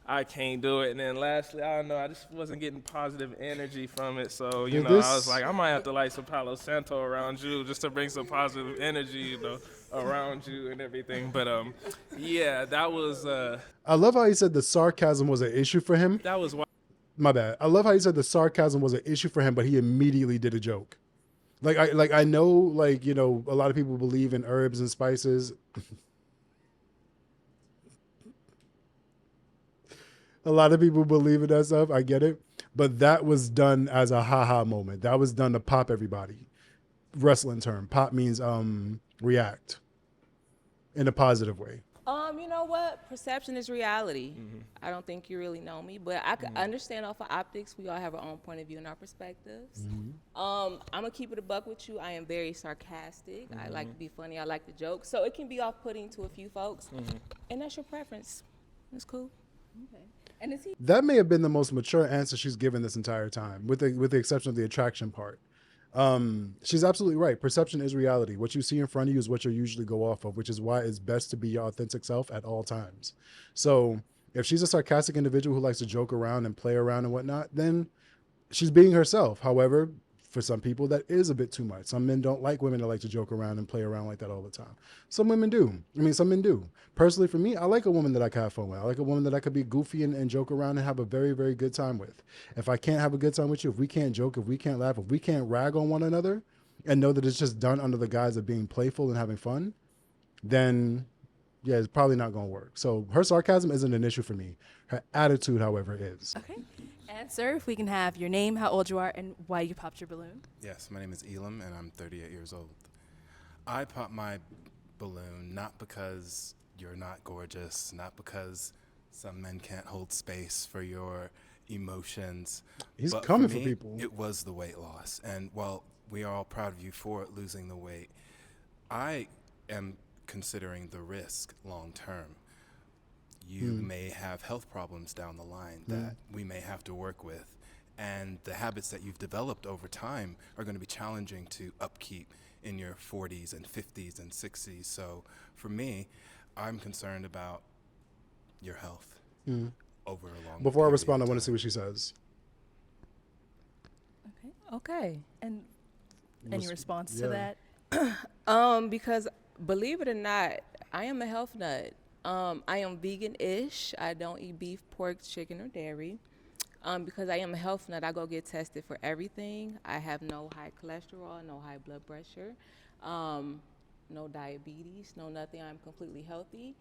I can't do it. And then lastly, I don't know, I just wasn't getting positive energy from it. So I was like, I might have to light some Palo Santo around you just to bring some positive energy, around you and everything. But yeah, that was. I love how he said the sarcasm was an issue for him. That was why. My bad. I love how he said the sarcasm was an issue for him, but he immediately did a joke. I know, a lot of people believe in herbs and spices. A lot of people believe in that stuff. I get it. But that was done as a haha moment. That was done to pop everybody. Wrestling term. Pop means react in a positive way. you know what? Perception is reality. I don't think you really know me, but I can understand off of optics. We all have our own point of view and our perspectives. I'm gonna keep it a buck with you. I am very sarcastic. I like to be funny. I like to joke. So it can be off-putting to a few folks, and that's your preference. That's cool. Okay. And is he? That may have been the most mature answer she's given this entire time, with the exception of the attraction part. She's absolutely right. Perception is reality. What you see in front of you is what you usually go off of, which is why it's best to be your authentic self at all times. So if she's a sarcastic individual who likes to joke around and play around and whatnot, then she's being herself. However, for some people, that is a bit too much. Some men don't like women that like to joke around and play around like that all the time. Some women do. Some men do. Personally, for me, I like a woman that I can have fun with. I like a woman that I could be goofy and joke around and have a very, very good time with. If I can't have a good time with you, if we can't joke, if we can't laugh, if we can't rag on one another and know that it's just done under the guise of being playful and having fun, then yeah, it's probably not going to work. So her sarcasm isn't an issue for me. Her attitude, however, is. Okay. And sir, if we can have your name, how old you are, and why you popped your balloon. Yes, my name is Elam, and I'm 38 years old. I popped my balloon not because you're not gorgeous, not because some men can't hold space for your emotions. He's but coming for for me, people. It was the weight loss. And while we are all proud of you for losing the weight, I am considering the risk long term. You may have health problems down the line that we may have to work with. And the habits that you've developed over time are going to be challenging to upkeep in your 40s and 50s and 60s. So for me, I'm concerned about your health over a long Before I period respond, I of want to see time. what she says. Okay. And any response to that? Because believe it or not, I am a health nut. I am vegan-ish. I don't eat beef, pork, chicken, or dairy. Because I am a health nut, I go get tested for everything. I have no high cholesterol, no high blood pressure, no diabetes, no nothing. I'm completely healthy.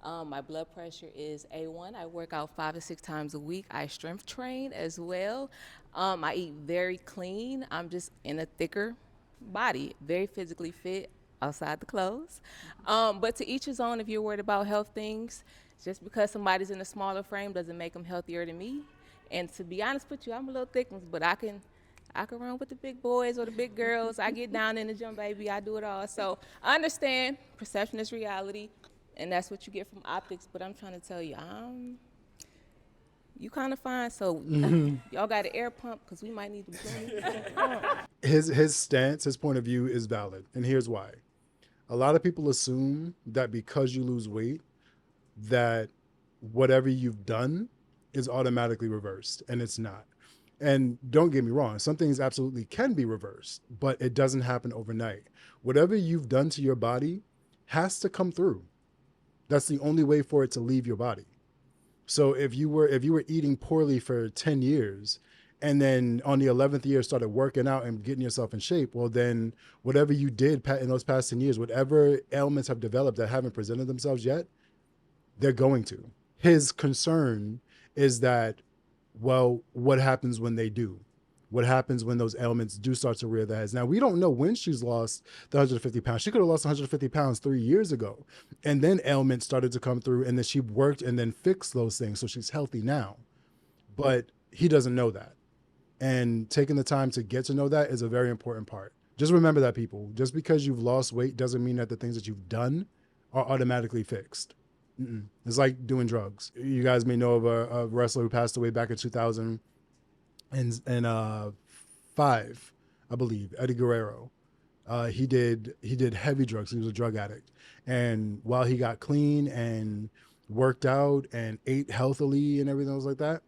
My blood pressure is A1. I work out 5 to 6 times a week. I strength train as well. I eat very clean. I'm just in a thicker body, very physically fit outside the clothes. But to each his own. If you're worried about health things, just because somebody's in a smaller frame doesn't make them healthier than me. And to be honest with you, I'm a little thick, but I can run with the big boys or the big girls. I get down in the gym, baby. I do it all. So I understand perception is reality, and that's what you get from optics. But I'm trying to tell you, you kind of fine. So y'all got an air pump because we might need to. His stance, his point of view is valid, and here's why. A lot of people assume that because you lose weight, that whatever you've done is automatically reversed, and it's not. And don't get me wrong, some things absolutely can be reversed, but it doesn't happen overnight. Whatever you've done to your body has to come through. That's the only way for it to leave your body. So if you were eating poorly for 10 years and then on the 11th year started working out and getting yourself in shape, well, then whatever you did in those past 10 years, whatever ailments have developed that haven't presented themselves yet, they're going to. His concern is that, well, what happens when they do? What happens when those ailments do start to rear their heads? Now, we don't know when she's lost the 150 pounds. She could have lost 150 pounds 3 years ago. And then ailments started to come through, and then she worked and then fixed those things. So she's healthy now. But he doesn't know that. And taking the time to get to know that is a very important part. Just remember that, people. Just because you've lost weight doesn't mean that the things that you've done are automatically fixed. It's like doing drugs. You guys may know of a wrestler who passed away back in 2005, I believe, Eddie Guerrero. He did heavy drugs. He was a drug addict. And while he got clean and worked out and ate healthily and everything else like that,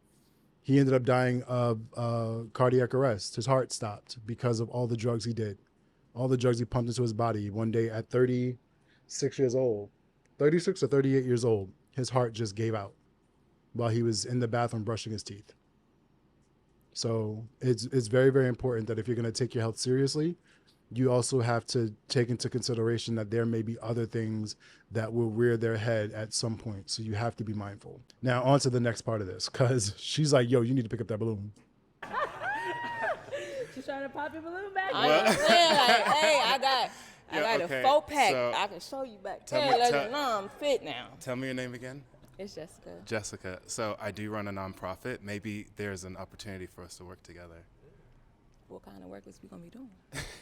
he ended up dying of cardiac arrest. His heart stopped because of all the drugs he did, all the drugs he pumped into his body. One day at 36 years old, 36 or 38 years old, his heart just gave out while he was in the bathroom brushing his teeth. So it's very, very important that if you're going to take your health seriously, you also have to take into consideration that there may be other things that will rear their head at some point. So you have to be mindful. Now on to the next part of this, because she's like, yo, you need to pick up that balloon. She's trying to pop your balloon back. I understand. Like, hey, I got okay, a 4-pack. so I can show you back tell there. me- Let tell- you know I'm fit now. Tell me your name again. It's Jessica. Jessica. So I do run a nonprofit. Maybe there's an opportunity for us to work together. What kind of work is we gonna be doing?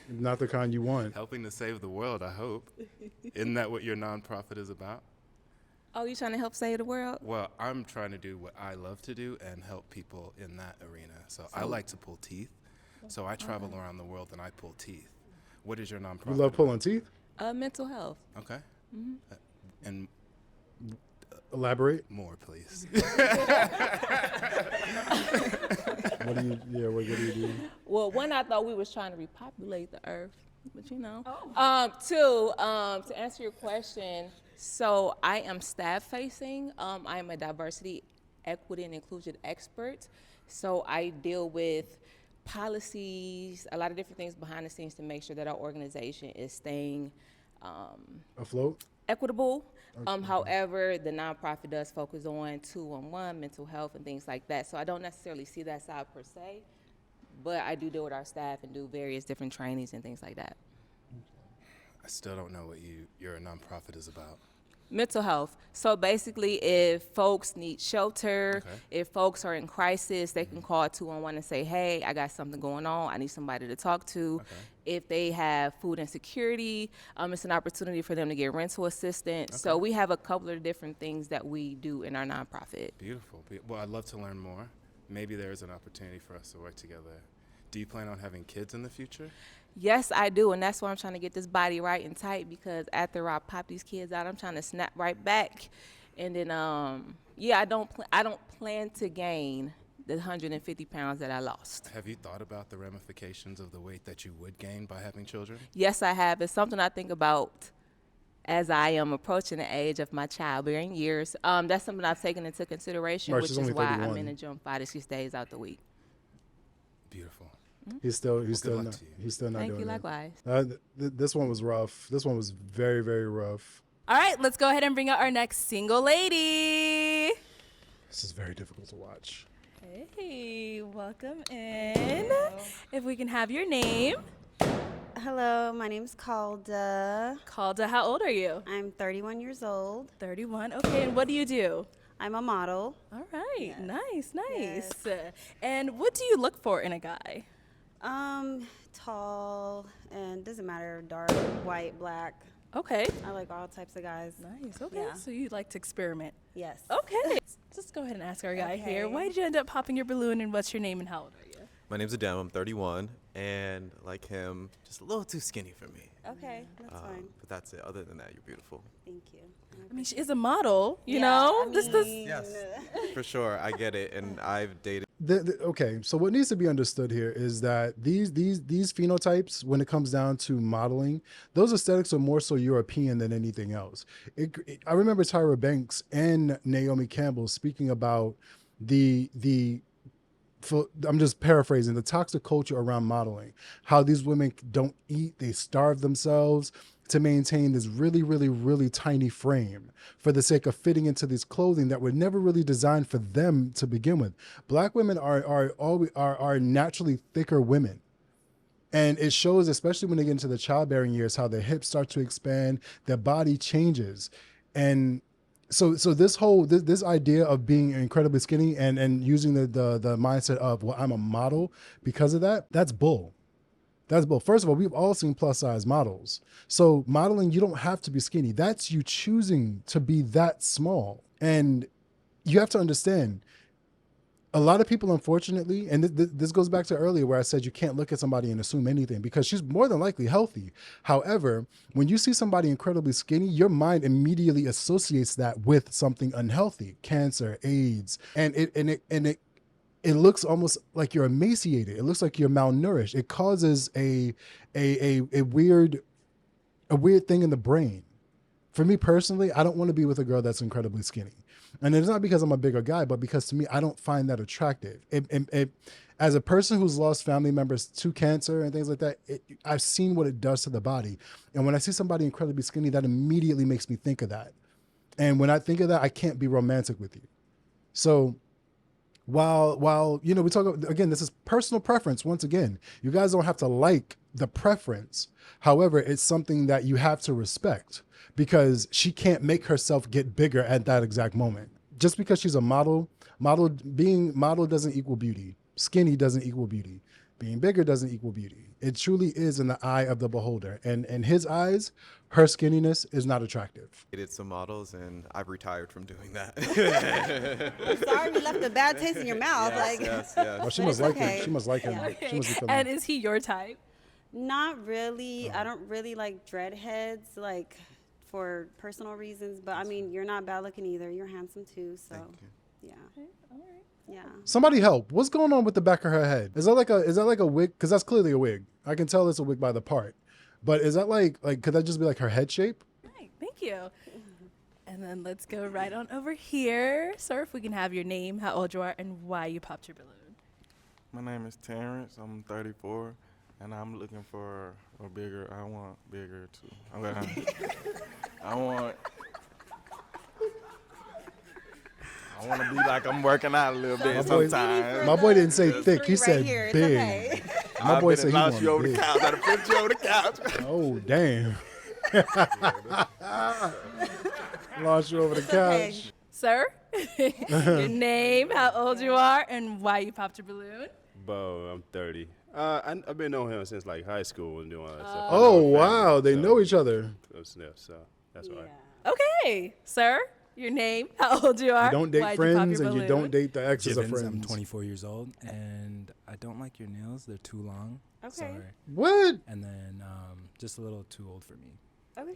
Not the kind you want. Helping to save the world, I hope. Isn't that what your nonprofit is about? Oh, you trying to help save the world? Well, I'm trying to do what I love to do and help people in that arena. So I like to pull teeth. So I travel around the world and I pull teeth. What is your nonprofit? You love pulling teeth? Mental health. Okay. And Elaborate. more, please. What do you do? Well, one, I thought we was trying to repopulate the earth, but you know. Two, to answer your question, so I am staff facing. I am a diversity, equity, and inclusion expert. So I deal with policies, a lot of different things behind the scenes to make sure that our organization is staying Afloat? equitable. However, the nonprofit does focus on 2-on-1 mental health and things like that. So I don't necessarily see that side per se, but I do deal with our staff and do various different trainings and things like that. I still don't know what your nonprofit is about. Mental health. So basically, if folks need shelter, if folks are in crisis, they can call 2-on-1 and say, hey, I got something going on. I need somebody to talk to. If they have food insecurity, it's an opportunity for them to get rental assistance. So we have a couple of different things that we do in our nonprofit. Beautiful. Well, I'd love to learn more. Maybe there is an opportunity for us to work together. Do you plan on having kids in the future? Yes, I do, and that's why I'm trying to get this body right and tight, because after I pop these kids out, I'm trying to snap right back. And then, I don't plan to gain the 150 pounds that I lost. Have you thought about the ramifications of the weight that you would gain by having children? Yes, I have. It's something I think about as I am approaching the age of my childbearing years. That's something I've taken into consideration, Right, which she's is only why 31. I'm in the gym 5 to 6 days out the week. Beautiful. He's still good luck not to you. he's still not Thank doing you, it. likewise. This one was rough. This one was very, very rough. All right, let's go ahead and bring out our next single lady. This is very difficult to watch. Hey, welcome in. If we can have your name. Hello, my name's Calda. Calda, how old are you? I'm 31 years old. 31, okay, and what do you do? I'm a model. All right, nice. And what do you look for in a guy? Tall, and doesn't matter, dark, white, black. Okay. I like all types of guys. Nice. Okay. Yeah. So you like to experiment. Yes. Okay. Just go ahead and ask our guy here. Okay. Why did you end up popping your balloon, and what's your name and how old are you? My name's Adam. I'm 31, and like him, just a little too skinny for me. Okay, that's fine. But that's it. Other than that, you're beautiful. Thank you. I mean, she is a model, you Yeah, know? I This mean- Yes, for sure. I get it, and I've dated. Okay, so what needs to be understood here is that these phenotypes, when it comes down to modeling, those aesthetics are more so European than anything else. I remember Tyra Banks and Naomi Campbell speaking about I'm just paraphrasing, the toxic culture around modeling, how these women don't eat, they starve themselves to maintain this really, really, really tiny frame for the sake of fitting into this clothing that were never really designed for them to begin with. Black women are naturally thicker women. And it shows, especially when they get into the childbearing years, how their hips start to expand, their body changes. And so this idea of being incredibly skinny and using the mindset of, well, I'm a model because of that, that's bull. That's bull. First of all, we've all seen plus size models. So modeling, you don't have to be skinny. That's you choosing to be that small. And you have to understand, a lot of people, unfortunately, and this goes back to earlier where I said you can't look at somebody and assume anything because she's more than likely healthy. However, when you see somebody incredibly skinny, your mind immediately associates that with something unhealthy, cancer, AIDS, and it looks almost like you're emaciated. It looks like you're malnourished. It causes a weird thing in the brain. For me personally, I don't want to be with a girl that's incredibly skinny. And it's not because I'm a bigger guy, but because to me, I don't find that attractive. As a person who's lost family members to cancer and things like that, I've seen what it does to the body. And when I see somebody incredibly skinny, that immediately makes me think of that. And when I think of that, I can't be romantic with you. So while we talk about, again, this is personal preference. Once again, you guys don't have to like the preference. However, it's something that you have to respect because she can't make herself get bigger at that exact moment. Just because she's a model being model doesn't equal beauty. Skinny doesn't equal beauty. Being bigger doesn't equal beauty. It truly is in the eye of the beholder. And in his eyes, her skinniness is not attractive. Dated some models, and I've retired from doing that. I'm sorry we left a bad taste in your mouth. Yes. Well, she must like him. She must like him. Okay. She must be feeling And him. is he your type? Not really. I don't really like dreadheads, like for personal reasons. But I mean, you're not bad looking either. You're handsome too. So, yeah. Okay. All right. Yeah. Somebody help. What's going on with the back of her head? Is that like a wig? Because that's clearly a wig. I can tell it's a wig by the part. But is that like could that just be like her head shape? Right. Thank you. And then let's go right on over here. Sir, if we can have your name, how old you are, and why you popped your balloon. My name is Terrence. I'm 34, and I'm looking for a bigger. I want bigger too. I want to be like I'm working out a little bit sometimes. My boy didn't say thick. He said here. big. Okay. My boy said he lost you over wanted the big. couch. I put you over the couch. Oh, damn. Lost you over the couch. Sir, your name, how old you are, and why you popped your balloon. Bo, I'm 30. I've been knowing him since like high school and doing all that stuff. Oh, wow. They know each other. So that's why. Okay, sir, your name, how old you are. You don't date why'd you pop friends your and you balloon? don't date the exes of Givens, friends. I'm 24 years old, and I don't like your nails. They're too long. Okay. Sorry. What? And then just a little too old for me. Okay.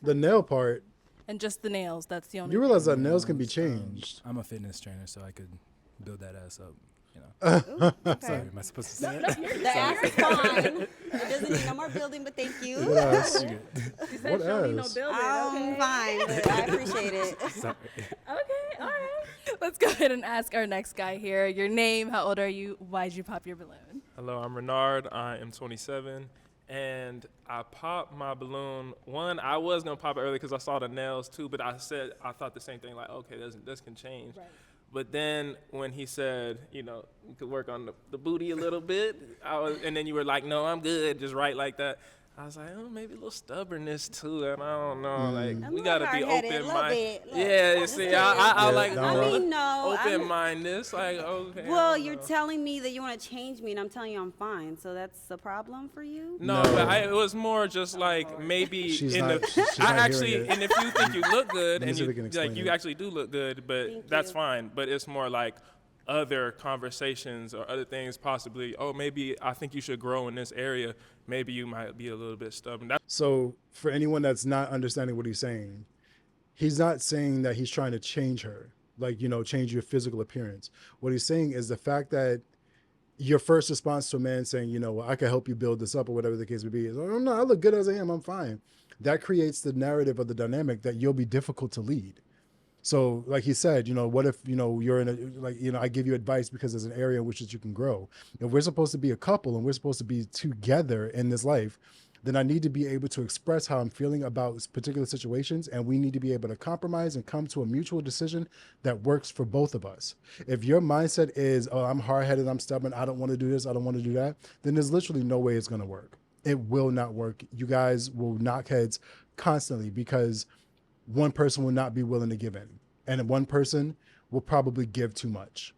The nail part. And just the nails, that's the only You realize that nails can be changed. I'm a fitness trainer, so I could build that ass up. You know. Okay. Sorry, am I supposed to say No, that? the ass is fine. It doesn't need no more building, but thank you. What ass? She said What she don't need no ass? building, I'm okay? fine, but I appreciate it. Sorry. Okay, all right. Let's go ahead and ask our next guy here. Your name, how old are you, why'd you pop your balloon? Hello, I'm Renard. I am 27. And I popped my balloon. One, I was going to pop it early because I saw the nails too, but I thought the same thing, like, okay, this can change. Right. But then when he said, you could work on the booty a little bit, and then you were like, no, I'm good, just right like that. I was like, oh, maybe a little stubbornness too, and I don't know. Like, I'm we a gotta little be hard-headed, open little minded. bit. Look, Yeah, you just see, kidding. I like I mean, no, open mindedness. Like, okay. Well, you're telling me that you want to change me, and I'm telling you I'm fine. So that's a problem for you? No, but it was more just like maybe She's in not- the. she's I not actually, hearing it. and if you think you look good Let me and see if you we can explain like, you it. actually do look good, but that's fine. But it's more like other conversations or other things possibly. Oh, maybe I think you should grow in this area. Maybe you might be a little bit stubborn. So for anyone that's not understanding what he's not saying that he's trying to change her, like, change your physical appearance. What he's saying is the fact that your first response to a man saying, well, I can help you build this up or whatever the case may be is, oh, no, I look good as I am. I'm fine. That creates the narrative of the dynamic that you'll be difficult to lead. So like he said, what if, you're in I give you advice because there's an area in which you can grow. If we're supposed to be a couple and we're supposed to be together in this life, then I need to be able to express how I'm feeling about particular situations. And we need to be able to compromise and come to a mutual decision that works for both of us. If your mindset is, oh, I'm hard-headed, I'm stubborn, I don't want to do this, I don't want to do that, then there's literally no way it's going to work. It will not work. You guys will knock heads constantly because one person will not be willing to give in, and one person will probably give too much.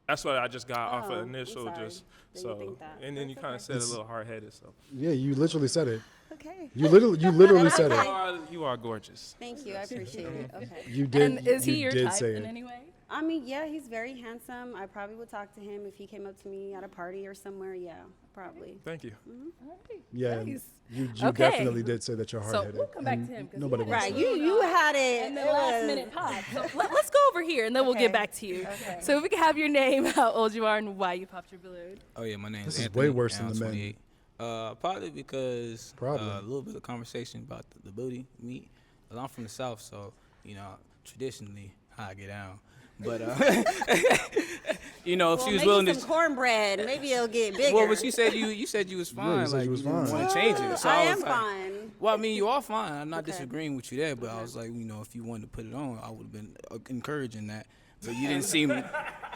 That's what I just got off of I'm initial, sorry just that you so, think that. and then you kind of said a little hard headed. So Yeah, you literally said it. Okay. You literally said it. You are gorgeous. Thank you. I appreciate it. Okay. You did. And is he you your did type say in it. any way? I mean, yeah, he's very handsome. I probably would talk to him if he came up to me at a party or somewhere. Yeah, probably. Thank you. Yeah, Nice. you Okay. definitely did say that you're So hard-headed. we'll come back and to him. 'Cause Nobody he wants had that. it. You had it. And then It last was- minute pop. So let's go over here and then we'll Okay. get back to you. Okay. So if we can have your name, how old you are, and why you popped your balloon. Oh yeah, my name's This is Anthony. way worse and than I'm the men. 28. Probably because a little bit of conversation about the booty meat. 'Cause I'm from the South, so traditionally how I get down. But if she was willing to some cornbread, maybe it'll get bigger. Well, but you said you was fine. you said you was fine. Want to change it. So I was am like, fine. Well, I mean, you are fine. I'm not Okay. disagreeing with you there, but I was like, if you wanted to put it on, I would have been encouraging that. But you didn't seem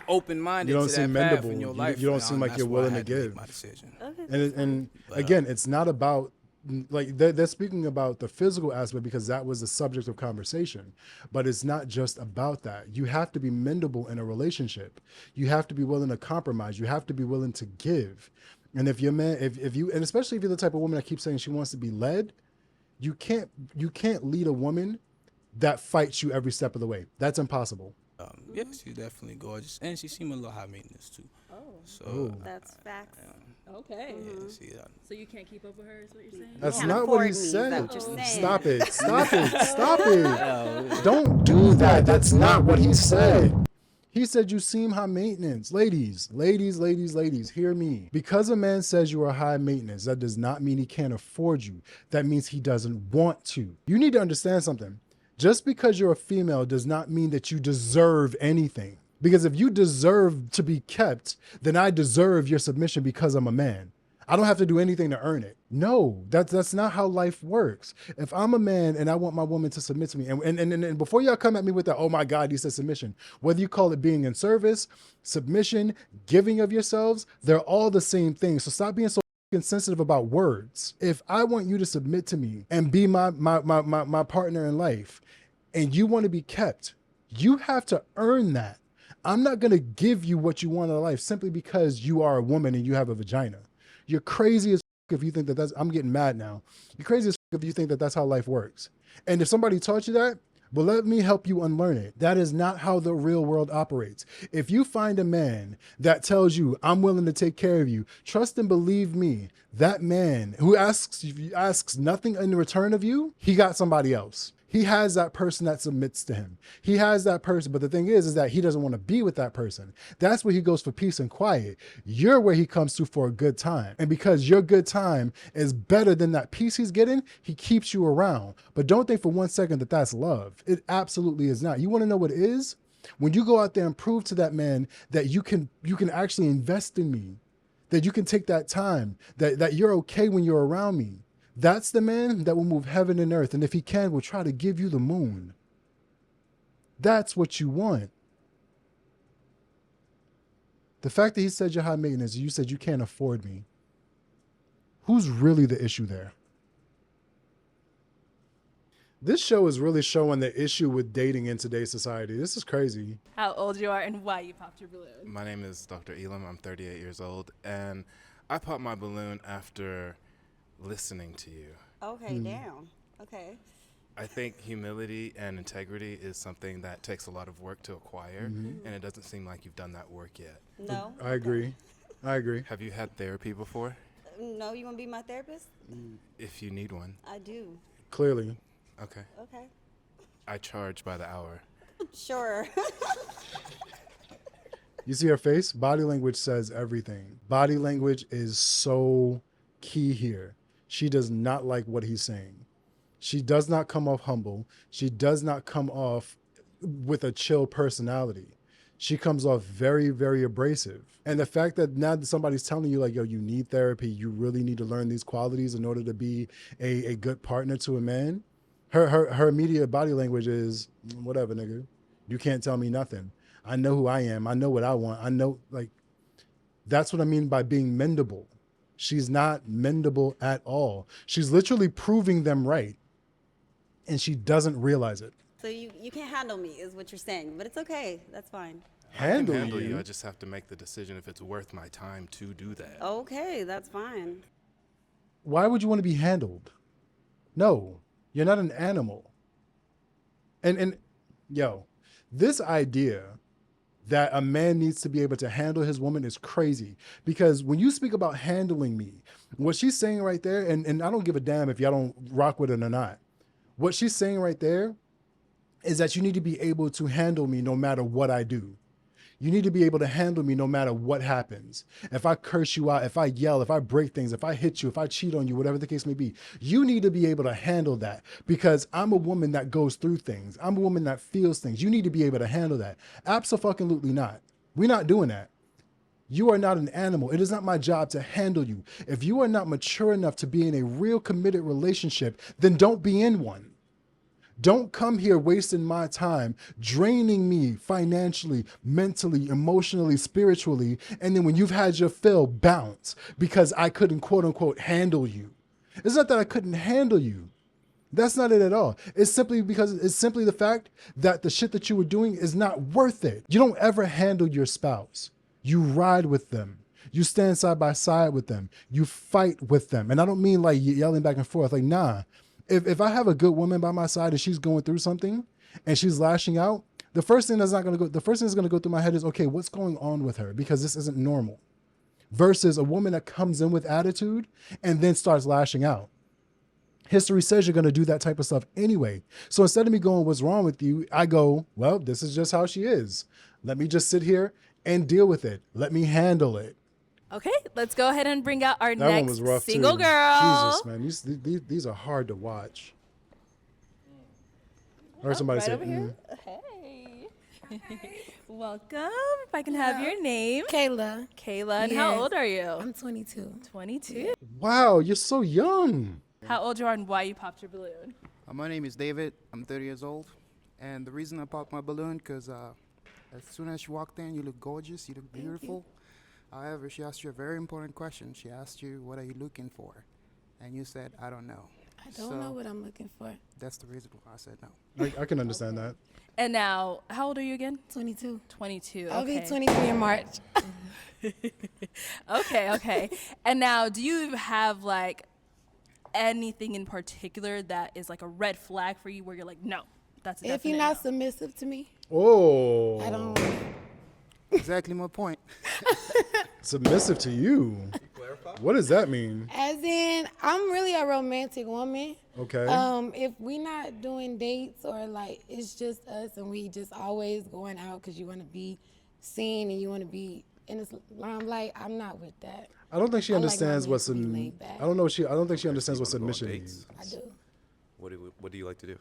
open-minded You don't to seem that path mendable. in your You- life. you don't and seem like that's you're why I willing to had make give. my decision. Okay. And again, it's not about, like, they're speaking about the physical aspect because that was the subject of conversation, but it's not just about that. You have to be mendable in a relationship. You have to be willing to compromise. You have to be willing to give. And if your man, if you, and especially if you're the type of woman that keeps saying she wants to be led, you can't lead a woman that fights you every step of the way. That's impossible. Yeah, she's definitely gorgeous, and she seemed a little high maintenance too. Oh. So That's facts. Okay. yeah, So you can't keep up with her, is what you're saying? That's can't not what he afford me, is that said. what you're saying? Stop it. Stop it. Stop it. Don't do that. That's not what he said. He said you seem high maintenance. Ladies, hear me. Because a man says you are high maintenance, that does not mean he can't afford you. That means he doesn't want to. You need to understand something. Just because you're a female does not mean that you deserve anything. Because if you deserve to be kept, then I deserve your submission because I'm a man. I don't have to do anything to earn it. No, that's not how life works. If I'm a man and I want my woman to submit to me, and before y'all come at me with that, oh my God, he said submission, whether you call it being in service, submission, giving of yourselves, they're all the same thing. So stop being so sensitive about words. If I want you to submit to me and be my partner in life, and you want to be kept, you have to earn that. I'm not going to give you what you want in life simply because you are a woman and you have a vagina. You're crazy as if you think that that's, I'm getting mad now. You're crazy as if you think that that's how life works. And if somebody taught you that, well, let me help you unlearn it. That is not how the real world operates. If you find a man that tells you, I'm willing to take care of you, trust and believe me, that man who asks nothing in return of you, he got somebody else. He has that person that submits to him. He has that person. But the thing is that he doesn't want to be with that person. That's where he goes for peace and quiet. You're where he comes to for a good time. And because your good time is better than that peace he's getting, he keeps you around. But don't think for 1 second that that's love. It absolutely is not. You want to know what it is? When you go out there and prove to that man that you can actually invest in me, that you can take that time, that you're okay when you're around me. That's the man that will move heaven and earth. And if he can, will try to give you the moon. That's what you want. The fact that he said you're high maintenance, you said you can't afford me. Who's really the issue there? This show is really showing the issue with dating in today's society. This is crazy. How old you are and why you popped your balloon. My name is Dr. Elam. I'm 38 years old, and I popped my balloon after listening to you. Okay, damn. Okay. I think humility and integrity is something that takes a lot of work to acquire, and it doesn't seem like you've done that work yet. No. I agree. I agree. Have you had therapy before? No, you want to be my therapist? If you need one. I do. Clearly. Okay. Okay. I charge by the hour. Sure. You see her face? Body language says everything. Body language is so key here. She does not like what he's saying. She does not come off humble. She does not come off with a chill personality. She comes off very, very abrasive. And the fact that now that somebody's telling you like, yo, you need therapy, you really need to learn these qualities in order to be a good partner to a man. Her immediate body language is, whatever, nigga. You can't tell me nothing. I know who I am. I know what I want. I know, like, that's what I mean by being mendable. She's not mendable at all. She's literally proving them right. And she doesn't realize it. So you can't handle me is what you're saying, but it's okay. That's fine. Handle I can handle you? I just have to make the decision if it's worth my time to do that. Okay, that's fine. Why would you want to be handled? No, you're not an animal. And yo, this idea that a man needs to be able to handle his woman is crazy. Because when you speak about handling me, what she's saying right there, and I don't give a damn if y'all don't rock with it or not. What she's saying right there is that you need to be able to handle me no matter what I do. You need to be able to handle me no matter what happens. If I curse you out, if I yell, if I break things, if I hit you, if I cheat on you, whatever the case may be, you need to be able to handle that because I'm a woman that goes through things. I'm a woman that feels things. You need to be able to handle that. Abso-fucking-lutely not. We're not doing that. You are not an animal. It is not my job to handle you. If you are not mature enough to be in a real committed relationship, then don't be in one. Don't come here wasting my time, draining me financially, mentally, emotionally, spiritually, and then when you've had your fill, bounce because I couldn't quote unquote handle you. It's not that I couldn't handle you. That's not it at all. It's simply because it's simply the fact that the shit that you were doing is not worth it. You don't ever handle your spouse. You ride with them. You stand side by side with them. You fight with them. And I don't mean like yelling back and forth. Like, nah. If I have a good woman by my side and she's going through something and she's lashing out, the first thing that's going to go through my head is, okay, what's going on with her? Because this isn't normal. Versus a woman that comes in with attitude and then starts lashing out. History says you're going to do that type of stuff anyway. So instead of me going, what's wrong with you? I go, well, this is just how she is. Let me just sit here and deal with it. Let me handle it. Okay, let's go ahead and bring out our That one next was rough single too. girl. Jesus, man, these are hard to watch. I heard somebody right say, over here. Hey. Welcome. If I can have your name. Kayla. Kayla. And how Yes. old are you? I'm 22. 22. wow, you're so young. How old you are and why you popped your balloon? My name is David. I'm 30 years old. And the reason I popped my balloon, because as soon as you walked in, you look gorgeous, you look beautiful. However, she asked you a very important question. She asked you, what are you looking for? And you said, I don't know. I don't know what I'm looking for. That's the reason why I said no. I can understand that. And now, how old are you again? 22. 22. I'll okay. be 23 in March. Okay. And now, do you have like anything in particular that is like a red flag for you where you're like, no, that's a If you're definite not no. submissive to me, Oh. I don't. Exactly my point. Submissive to you. What does that mean? As in, I'm really a romantic woman. Okay. If we not doing dates or like it's just us and we just always going out because you want to be seen and you want to be in this limelight, I'm not with that. I don't think she I like my understands man what's to be in. laid back. I don't think she understands what submission means. I do. What do you like to do?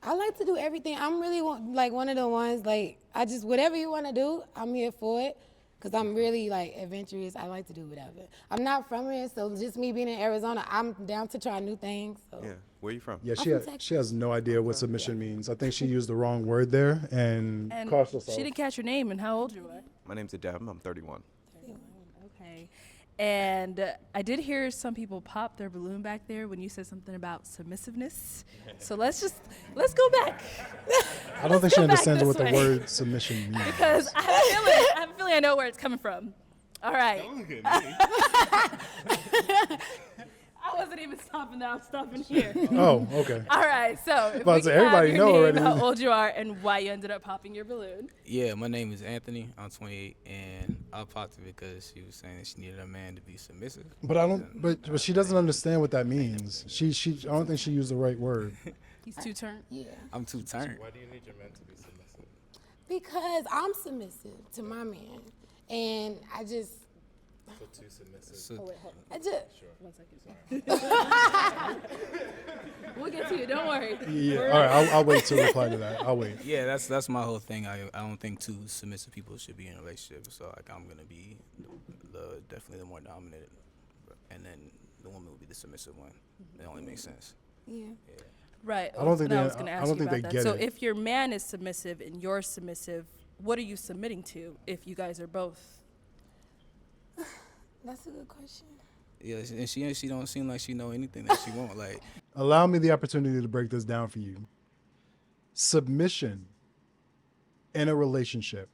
I like to do everything. I'm really like one of the ones like whatever you want to do, I'm here for it. Cause I'm really like adventurous. I like to do whatever. I'm not from here, so just me being in Arizona, I'm down to try new things. So. Yeah, where are you from? Yeah, I'm from she has no idea what submission means. I think she used the wrong word there and cost herself. she didn't catch your name and how old you are. My name's Adam. I'm 31. Okay. And I did hear some people pop their balloon back there when you said something about submissiveness. So let's go back. I don't think she understands what the word submission means. Because I have a feeling I know where it's coming from. All right. I wasn't even stopping there. I'm stopping here. Oh, okay. All right. So if But we can everybody have know your name, already. how old you are, and why you ended up popping your balloon. Yeah, my name is Anthony. I'm 28, and I popped it because she was saying that she needed a man to be submissive. But I don't. But she doesn't understand what that means. She. I don't think she used the right word. He's too turned. Yeah. I'm too turned. Why do you need your man to be submissive? Because I'm submissive to my man, and I just. So too submissive. Oh, wait, hold on. I just. Sure. 1 second. We'll get to you. Don't worry. Yeah. All right. I'll wait to reply to that. I'll wait. Yeah, that's my whole thing. I don't think two submissive people should be in a relationship. So like I'm gonna be definitely the more dominant, and then the woman will be the submissive one. It only makes sense. Yeah. Right. I don't think I was going to ask you think about they that. get So it. if your man is submissive and you're submissive, what are you submitting to if you guys are both? That's a good question. Yeah, and she don't seem like she know anything that she want. Like, Allow me the opportunity to break this down for you. Submission in a relationship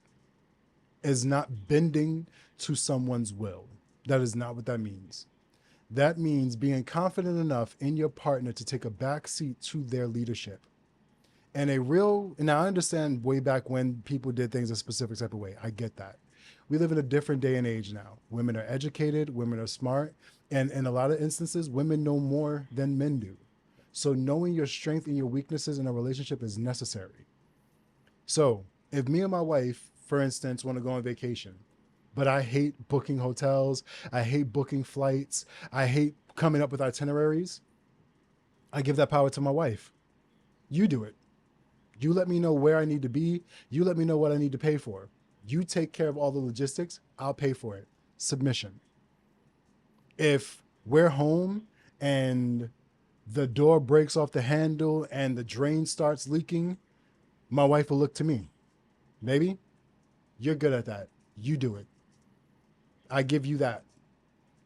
is not bending to someone's will. That is not what that means. That means being confident enough in your partner to take a back seat to their leadership. And now I understand way back when people did things a specific type of way. I get that. We live in a different day and age now. Women are educated, women are smart, and in a lot of instances, women know more than men do. So knowing your strength and your weaknesses in a relationship is necessary. So if me and my wife, for instance, want to go on vacation, but I hate booking hotels, I hate booking flights, I hate coming up with itineraries, I give that power to my wife. You do it. You let me know where I need to be. You let me know what I need to pay for. You take care of all the logistics. I'll pay for it. Submission. If we're home and the door breaks off the handle and the drain starts leaking, my wife will look to me. Baby, you're good at that. You do it. I give you that.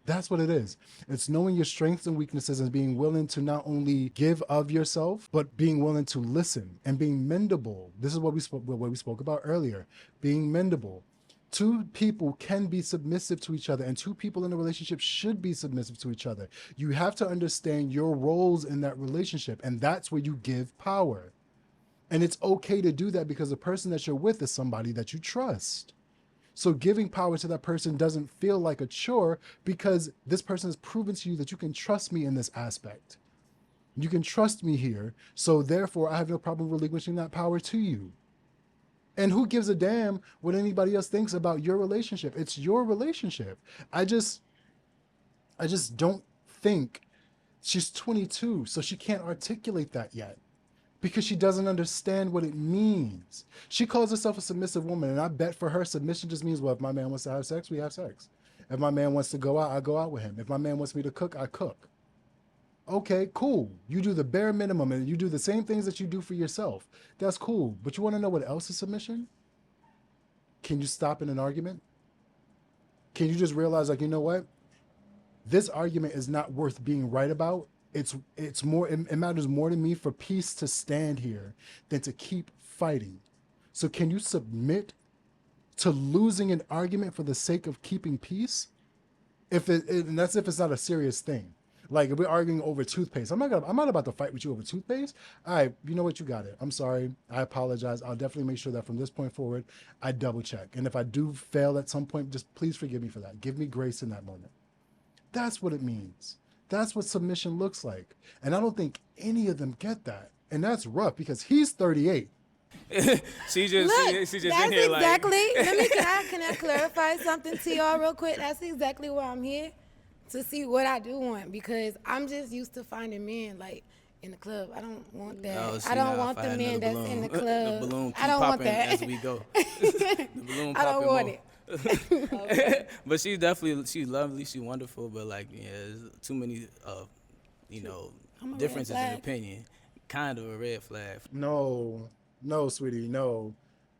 That's what it is. It's knowing your strengths and weaknesses and being willing to not only give of yourself, but being willing to listen and being mendable. This is what we spoke about earlier, being mendable. Two people can be submissive to each other, and two people in a relationship should be submissive to each other. You have to understand your roles in that relationship, and that's where you give power. And it's okay to do that because the person that you're with is somebody that you trust. So giving power to that person doesn't feel like a chore because this person has proven to you that you can trust me in this aspect. You can trust me here. So therefore, I have no problem relinquishing that power to you. And who gives a damn what anybody else thinks about your relationship? It's your relationship. I just don't think she's 22, so she can't articulate that yet. Because she doesn't understand what it means. She calls herself a submissive woman, and I bet for her, submission just means, well, if my man wants to have sex, we have sex. If my man wants to go out, I go out with him. If my man wants me to cook, I cook. Okay, cool. You do the bare minimum, and you do the same things that you do for yourself. That's cool. But you want to know what else is submission? Can you stop in an argument? Can you just realize, like, you know what? This argument is not worth being right about. It's more, it matters more to me for peace to stand here than to keep fighting. So can you submit to losing an argument for the sake of keeping peace? And that's if it's not a serious thing. Like if we're arguing over toothpaste, I'm not about to fight with you over toothpaste. All right, you know what, you got it. I'm sorry. I apologize. I'll definitely make sure that from this point forward, I double check. And if I do fail at some point, just please forgive me for that. Give me grace in that moment. That's what it means. That's what submission looks like. And I don't think any of them get that. And that's rough because he's 38. she just that's in here exactly, like. can I clarify something to y'all real quick? That's exactly why I'm here, to see what I do want, because I'm just used to finding men like in the club. I don't want that. Oh, see, I don't now, want if the had men another that's in the balloon, club. the balloon keep I don't want popping that. as we go. The balloon I don't popping want more. it. But she's lovely, she's wonderful, but like, yeah, there's too many differences in opinion. Kind of a red flag. No, sweetie, no.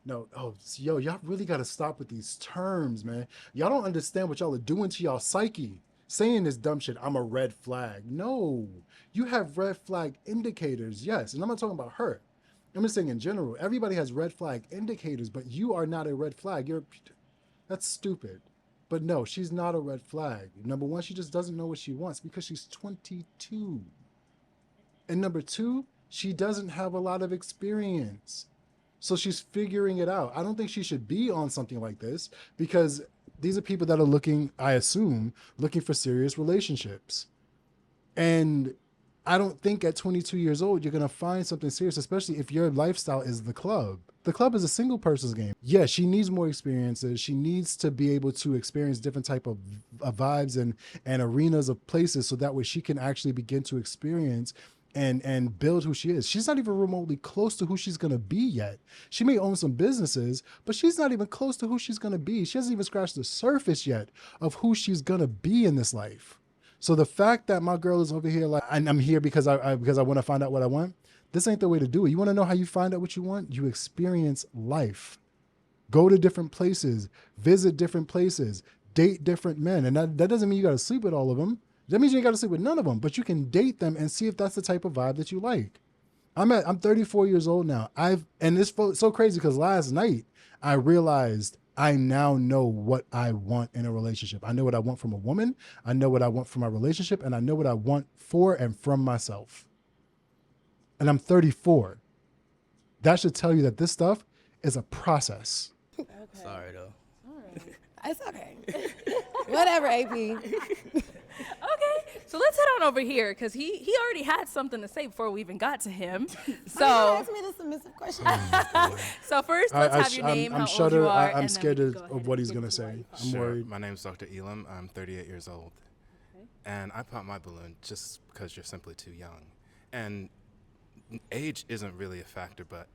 No, oh, yo, y'all really got to stop with these terms, man. Y'all don't understand what y'all are doing to y'all psyche. Saying this dumb shit, I'm a red flag. No, you have red flag indicators, yes. And I'm not talking about her. I'm just saying in general, everybody has red flag indicators, but you are not a red flag. That's stupid. But no, she's not a red flag. Number one, she just doesn't know what she wants because she's 22. And number two, she doesn't have a lot of experience. So she's figuring it out. I don't think she should be on something like this because these are people that are looking, I assume, looking for serious relationships. And I don't think at 22 years old, you're going to find something serious, especially if your lifestyle is the club. The club is a single person's game. Yeah, she needs more experiences. She needs to be able to experience different type of vibes and arenas of places so that way she can actually begin to experience and build who she is. She's not even remotely close to who she's going to be yet. She may own some businesses, but she's not even close to who she's going to be. She hasn't even scratched the surface yet of who she's going to be in this life. So the fact that my girl is over here like, I'm here because I want to find out what I want, this ain't the way to do it. You want to know how you find out what you want? You experience life. Go to different places, visit different places, date different men. And that doesn't mean you got to sleep with all of them. That means you ain't got to sleep with none of them, but you can date them and see if that's the type of vibe that you like. I'm 34 years old now. And it's so crazy because last night I realized I now know what I want in a relationship. I know what I want from a woman. I know what I want from my relationship, and I know what I want for and from myself. And I'm 34. That should tell you that this stuff is a process. Okay. Sorry though. All right. It's okay. Whatever, AP. Okay, so let's head on over here because he already had something to say before we even got to him. So ask me the submissive question. So first, let's have your name, how old you are, I'm scared of what he's gonna say. I'm worried. My name's Dr. Elam. I'm 38 years old, and I popped my balloon just because you're simply too young, and age isn't really a factor, but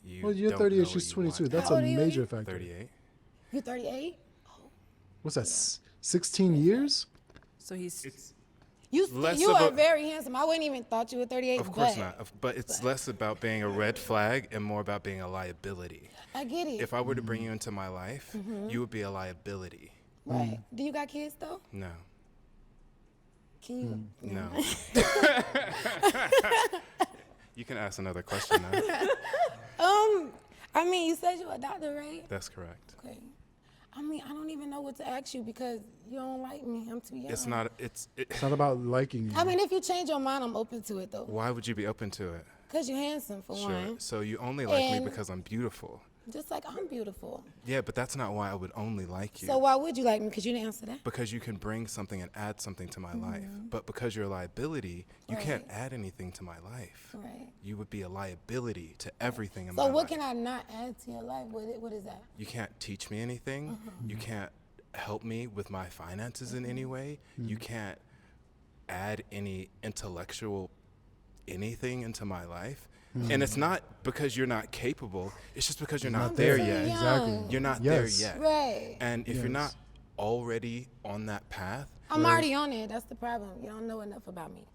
you. Well, you're 38. She's 22. That's a major factor. 38. You're 38. What's that? 16 years? So he's. You are very handsome. I wouldn't even thought you were 38. Of course not. But it's less about being a red flag and more about being a liability. I get it. If I were to bring you into my life, you would be a liability. Right. Do you got kids though? No. Can you? No. You can ask another question now. I mean, you said you're a doctor, right? That's correct. Okay. I mean, I don't even know what to ask you because you don't like me. I'm too young. It's not about liking you. I mean, if you change your mind, I'm open to it though. Why would you be open to it? Because you're handsome for one. So you only like me because I'm beautiful. Just like I'm beautiful. Yeah, but that's not why I would only like you. So why would you like me? Because you didn't answer that. Because you can bring something and add something to my life. But because you're a liability, you can't add anything to my life. Right. You would be a liability to everything in my life. So what can I not add to your life? What is that? You can't teach me anything. You can't help me with my finances in any way. You can't add any intellectual anything into my life. And it's not because you're not capable. It's just because you're not there yet. Exactly. You're not there yet. Right. And if you're not already on that path, I'm already on it. That's the problem. You don't know enough about me.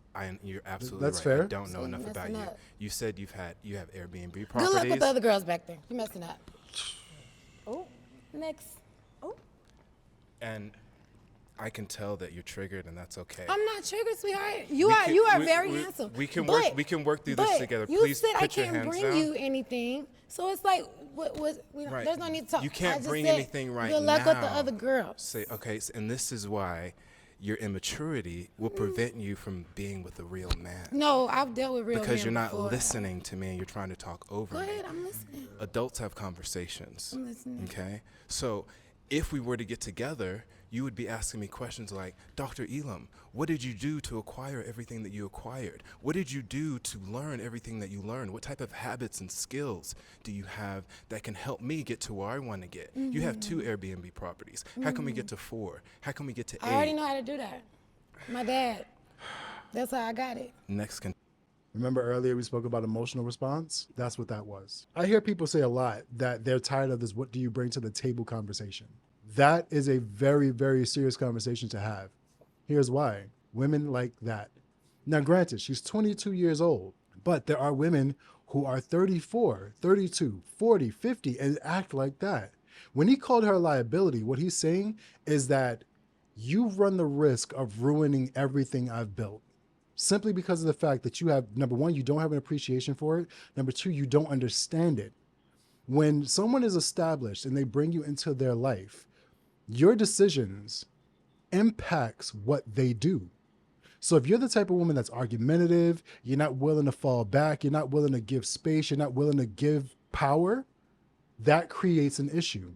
You're absolutely That's right. fair. I don't know enough about you. up. You said you have Airbnb properties. Good luck with the other girls back there. You're messing up. Oh, next. Oh. And I can tell that you're triggered, and that's okay. I'm not triggered, sweetheart. You are very handsome. We can work through this together. You Please said put I can't your hands bring down. you anything, so it's like, Right. there's no need to talk. You can't I just bring said, anything right good luck now. with the other girls. Say okay, and this is why your immaturity will prevent you from being with a real man. No, I've dealt with real men Because you're not before. listening to me and you're trying to talk over me. Go ahead, I'm listening. Adults have conversations. I'm listening. Okay? So if we were to get together, you would be asking me questions like, Dr. Elam, what did you do to acquire everything that you acquired? What did you do to learn everything that you learned? What type of habits and skills do you have that can help me get to where I want to get? You have 2 Airbnb properties. How can we get to 4? How can we get to 8? I already know how to do that. My dad. That's how I got it. Next Remember earlier we spoke about emotional response? That's what that was. I hear people say a lot that they're tired of this, what do you bring to the table conversation? That is a very, very serious conversation to have. Here's why. Women like that. Now, granted, she's 22 years old, but there are women who are 34, 32, 40, 50 and act like that. When he called her a liability, what he's saying is that you run the risk of ruining everything I've built simply because of the fact that you have, number one, you don't have an appreciation for it. Number two, you don't understand it. When someone is established and they bring you into their life, your decisions impacts what they do. So if you're the type of woman that's argumentative, you're not willing to fall back, you're not willing to give space, you're not willing to give power, that creates an issue.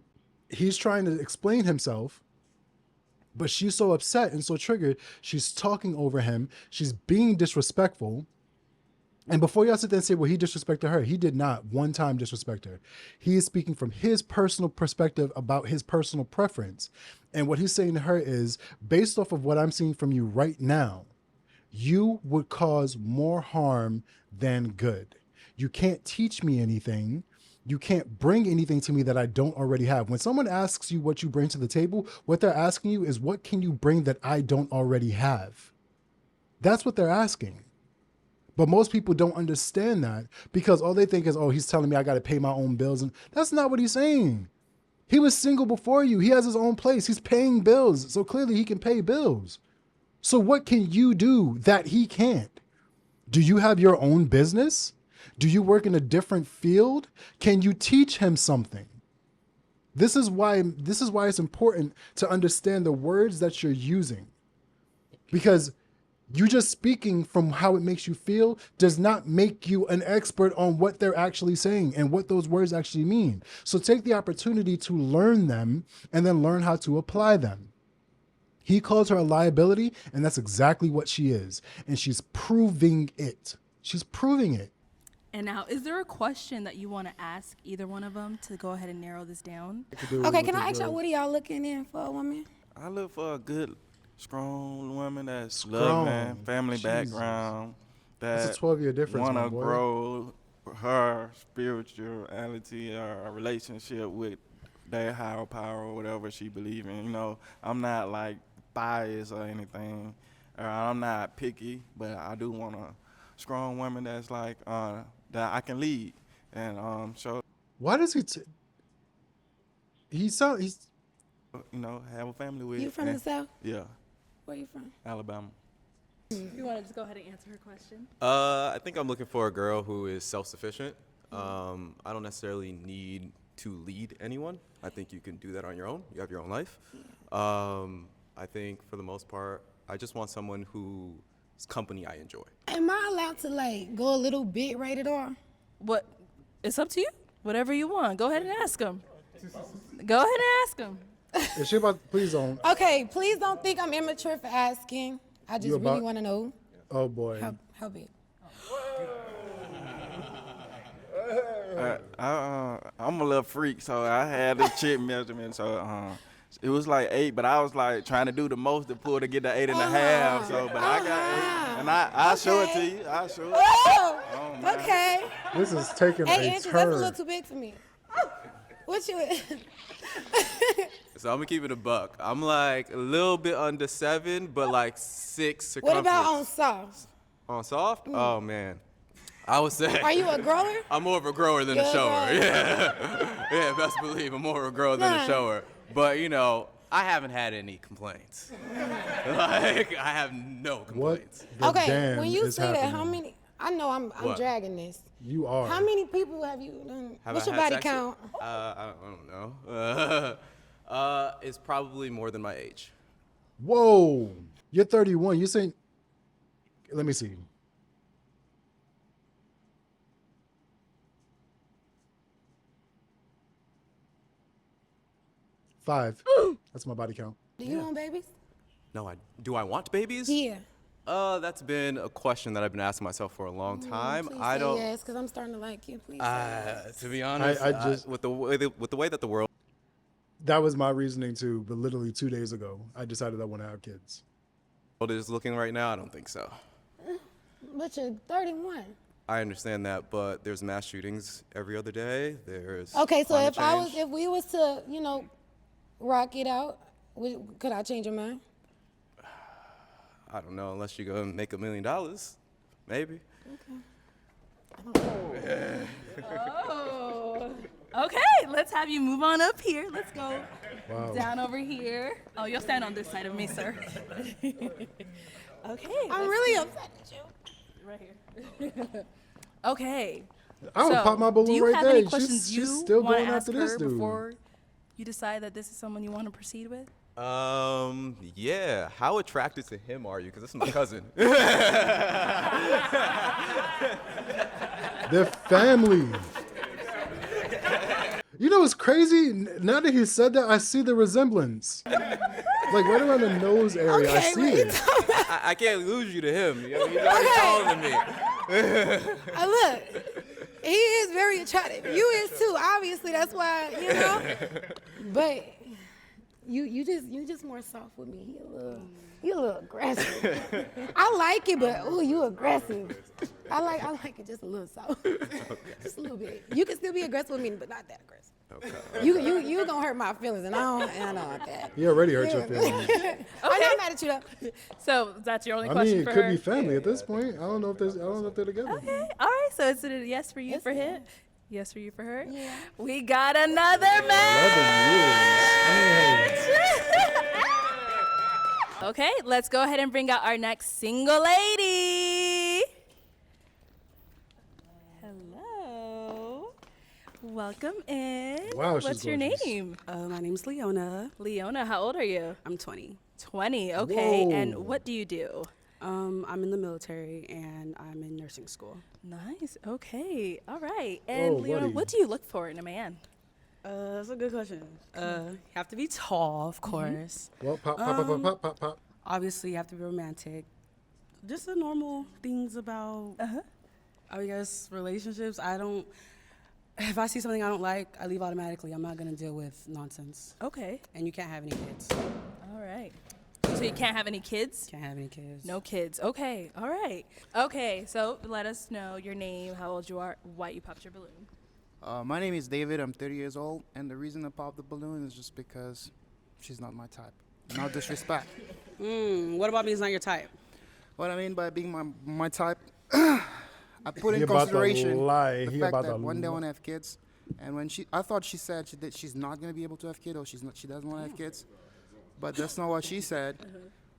He's trying to explain himself, but she's so upset and so triggered, she's talking over him, she's being disrespectful. And before y'all sit there and say, well, he disrespected her, he did not one time disrespect her. He is speaking from his personal perspective about his personal preference. And what he's saying to her is, based off of what I'm seeing from you right now, you would cause more harm than good. You can't teach me anything. You can't bring anything to me that I don't already have. When someone asks you what you bring to the table, what they're asking you is, what can you bring that I don't already have? That's what they're asking. But most people don't understand that because all they think is, oh, he's telling me I got to pay my own bills. And that's not what he's saying. He was single before you. He has his own place. He's paying bills. So clearly he can pay bills. So what can you do that he can't? Do you have your own business? Do you work in a different field? Can you teach him something? This is why it's important to understand the words that you're using. Because you just speaking from how it makes you feel does not make you an expert on what they're actually saying and what those words actually mean. So take the opportunity to learn them and then learn how to apply them. He calls her a liability, and that's exactly what she is. And she's proving it. She's proving it. And now, is there a question that you want to ask either one of them to go ahead and narrow this down? Okay, can I ask y'all, what are y'all looking in for a woman? I look for a good, strong woman that's Strong. loving, family Jesus. background, that That's a 12-year difference, my wanna boy. grow her spirituality or a relationship with their higher power or whatever she believe in. You know, I'm not like biased or anything, or I'm not picky, but I do want a strong woman that's like that I can lead and show. Why does he's you know, have a family with. You from the South? Yeah. Where you from? Alabama. You want to just go ahead and answer her question? I think I'm looking for a girl who is self-sufficient. I don't necessarily need to lead anyone. I think you can do that on your own. You have your own life. I think for the most part, I just want someone whose company I enjoy. Am I allowed to like go a little bit rated R? What? It's up to you. Whatever you want. Go ahead and ask him. Go ahead and ask him. Is she about? Please don't. Okay, please don't think I'm immature for asking. I just really want to know. Oh boy. How big? I'm a little freak, so I had the chick measurement. So it was like 8, but I was like trying to do the most to pull to get the 8.5. So, but I got 8, and I'll show it to you. I'll show it. Oh, man. okay. This is taking 8 a inches, that's a turn. little too big for me. What you? So I'm gonna keep it a buck. I'm like a little bit under 7, but like 6 circumference. What about on soft? On soft? Oh man, I would say. Are you a grower? I'm more of a grower than a Good shower. guy. Yeah, yeah, best believe I'm more of a grower than a shower. But you know, I haven't had any complaints. Like I have no complaints. Okay, when you say that, how many? I know I'm What? dragging this. You are. How many people have you done? Have What's I your had body sex count? with? I don't know. It's probably more than my age. Whoa, you're 31. You're saying? Let me see. Five. That's my body count. Do you want babies? No, do I want babies? Yeah. That's been a question that I've been asking myself for a long time. Please I say don't. yes, because I'm starting to like you. Please. Say yes. To be honest, I just with the way that the world. That was my reasoning too, but literally 2 days ago, I decided I want to have kids. Is looking right now, I don't think so. But you're 31. I understand that, but there's mass shootings every other day. There's Okay, so climate change. if we was to, rock it out, could I change your mind? I don't know, unless you're gonna make $1 million, maybe. Okay. Oh. Okay, let's have you move on up here. Let's go down over here. Oh, you'll stand on this side of me, sir. Okay. I'm really upset at you. Right here. Okay. I would pop my balloon do you right have there. any questions She's you still want to going ask after this her dude. before you decide that this is someone you want to proceed with? Yeah. How attracted to him are you? Because this is my cousin. They're family. You know what's crazy? Now that he said that, I see the resemblance. Like right around the nose area, I see it. I can't lose you to him. He's already taller than me. Look, he is very attractive. You is too. Obviously, that's why, you know. But you just more soft with me. He a little aggressive. I like it, but you aggressive. I like it just a little soft. Just a little bit. You can still be aggressive with me, but not that aggressive. Okay. You gonna hurt my feelings, and I don't want that. He already hurt your feelings. I'm not mad at you though. So that's your only I question mean, for it could her? be family at this point. I don't know if they're together. Okay. All right. So is it a yes for you Yes, for ma'am. him? Yes for you for her? Yeah. We got another match. Okay, let's go ahead and bring out our next single lady. Hello. Welcome in. Wow, she's What's your gorgeous. name? My name's Leona. Leona, how old are you? I'm 20. 20, okay. Whoa. And what do you do? I'm in the military and I'm in nursing school. Nice, okay. All right. And Whoa, Leona, buddy. what do you look for in a man? That's a good question. You have to be tall, of course. Well, pop. Obviously, you have to be romantic. Just the normal things about, I guess, relationships. If I see something I don't like, I leave automatically. I'm not going to deal with nonsense. Okay. And you can't have any kids. All right. So you can't have any kids? Can't have any kids. No kids. Okay. All right. Okay. So let us know your name, how old you are, why you popped your balloon. My name is David. I'm 30 years old, and the reason I popped the balloon is just because she's not my type. No disrespect. What about me is not your type? What I mean by being my type, I put He in about to consideration lie. the He fact about that to one day I lie. want to have kids, and when I thought she said that she's not going to be able to have kids, or she doesn't want to have kids, but that's not what she said.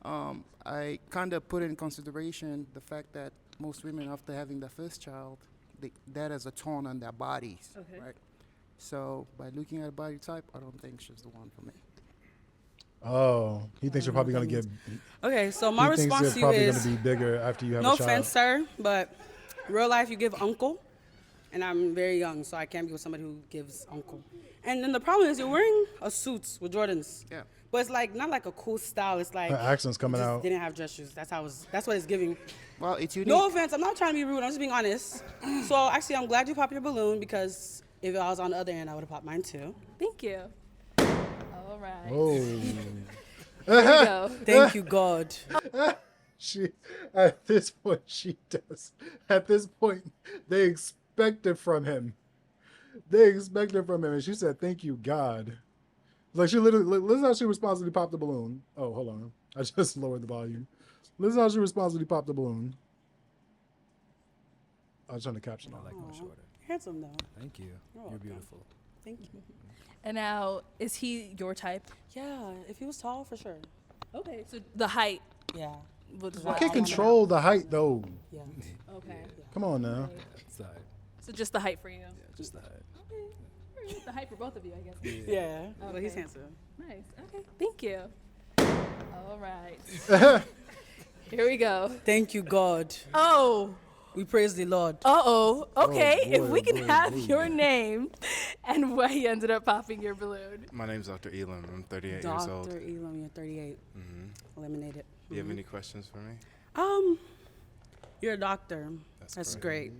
I kind of put in consideration the fact that most women, after having their first child, that has a tone on their bodies, right? So by looking at a body type, I don't think she's the one for me. Oh, he thinks you're probably gonna get. Okay, so my he thinks response to you're you probably is, gonna be bigger after you have no a child. offense, sir, but real life you give uncle, and I'm very young, so I can't be with somebody who gives uncle. And then the problem is you're wearing a suit with Jordans. Yeah. But it's like not like a cool style. It's like Her accent's coming you just out. Didn't have dress shoes. That's what it's giving. Well, it's unique. No offense. I'm not trying to be rude. I'm just being honest. So actually, I'm glad you popped your balloon because if I was on the other end, I would have popped mine too. Thank you. All right. Oh. Here we go. Thank you, God. She, at this point, she does. At this point, they expect it from him. They expect it from him, and she said, "Thank you, God." Like she literally, listen how she responsibly popped the balloon. Oh, hold on, I just lowered the volume. Listen how she responsibly popped the balloon. I was trying to caption I it. like my shorter. Handsome though. Thank you. You're welcome. beautiful. Thank you. And now, is he your type? Yeah, if he was tall, for sure. Okay. So the height. Yeah. Was I what can't you control the height though. Yeah. Okay. Come on now. It's the height. So just the height for you. Yeah, just the height. Okay. The height for both of you, I guess. Yeah. Well, he's Okay. handsome. Nice. Okay. Thank you. All right. Here we go. Thank you, God. Oh. We praise the Lord. Uh-oh. Okay. Oh, If boy, we can boy, have boy. your name and why you ended up popping your balloon. My name's Dr. Elam. I'm 38 years old. Dr. Elam, you're 38. Eliminated. Do you have any questions for me? You're a doctor. That's That's correct. great.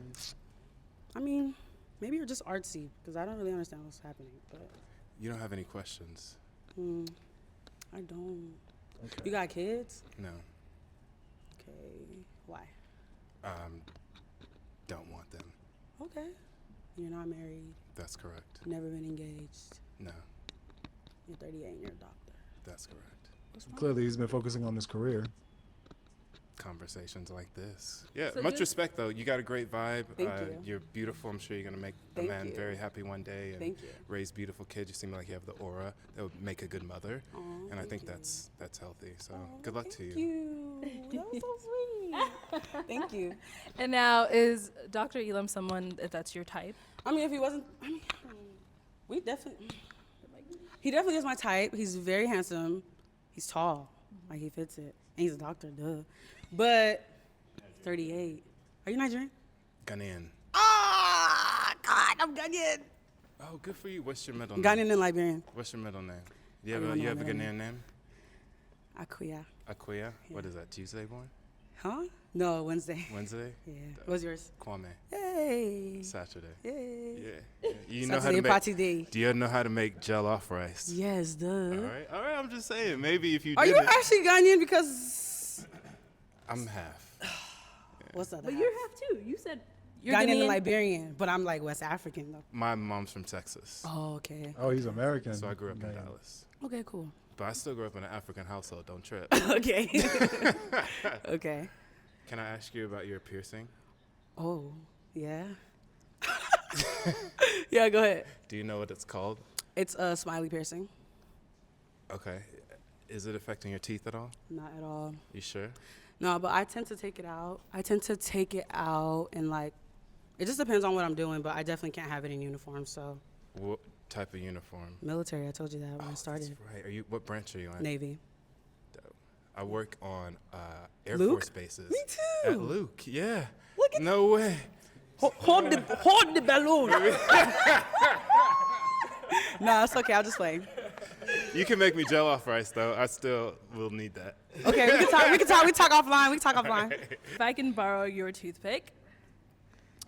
I mean, maybe you're just artsy because I don't really understand what's happening. But You don't have any questions? I don't. Okay. You got kids? No. Okay. Why? Don't want them. Okay. You're not married. That's correct. Never been engaged. No. You're 38 and you're a doctor. That's correct. What's wrong? Clearly, he's been focusing on his career. conversations like this. Yeah, So much you- respect though. You got a great vibe. Thank you. You're beautiful. I'm sure you're gonna make a Thank man you. very happy one day and Thank you. raise beautiful kids. You seem like you have the aura that would make a good mother, Aw, and I thank think you. that's healthy. So good luck to you. Thank you. That was so sweet. Thank you. And now, is Dr. Elam someone if that's your type? I mean, if he wasn't, we definitely. He definitely is my type. He's very handsome. He's tall. Like, he fits it. And he's a doctor, duh. But 38. Are you Nigerian? Ghanaian. Ah, God, I'm Ghanaian. Oh, good for you. What's your middle name? Ghanaian and Liberian. What's your middle name? Do I you don't have know a my middle Ghanaian name. name? Akuya. Akuya? What is that? Tuesday born? Huh? No, Wednesday. Wednesday? Yeah. What's yours? Kwame. Hey. Saturday. Yay. Yeah. You know how Saturday to make. party day. Do you know how to make jell-off rice? Yes, duh. All right. I'm just saying. Maybe if you. Are did you it, actually Ghanaian? Because I'm half. what's that? But you're half too. You said you're Ghanaian and Ghanaian. Liberian, but I'm like West African though. My mom's from Texas. Oh, okay. Oh, he's American. So I grew up in Okay. Dallas. Okay, cool. But I still grew up in an African household. Don't trip. Okay. Okay. Can I ask you about your piercing? Oh, yeah. Yeah, go ahead. Do you know what it's called? It's a smiley piercing. Okay. Is it affecting your teeth at all? Not at all. You sure? No, but I tend to take it out. And like, it just depends on what I'm doing, but I definitely can't have it in uniform, so. What type of uniform? Military, I told you that when I started. That's right. What branch are you in? Navy. I work on Air Luke? Force bases. Me too. At Luke, yeah. Look at No way. Hold the balloon. Nah, it's okay. I'll just play. You can make me gel off rice though. I still will need that. Okay, we can talk. We can talk. We talk offline. We can talk offline. If I can borrow your toothpick.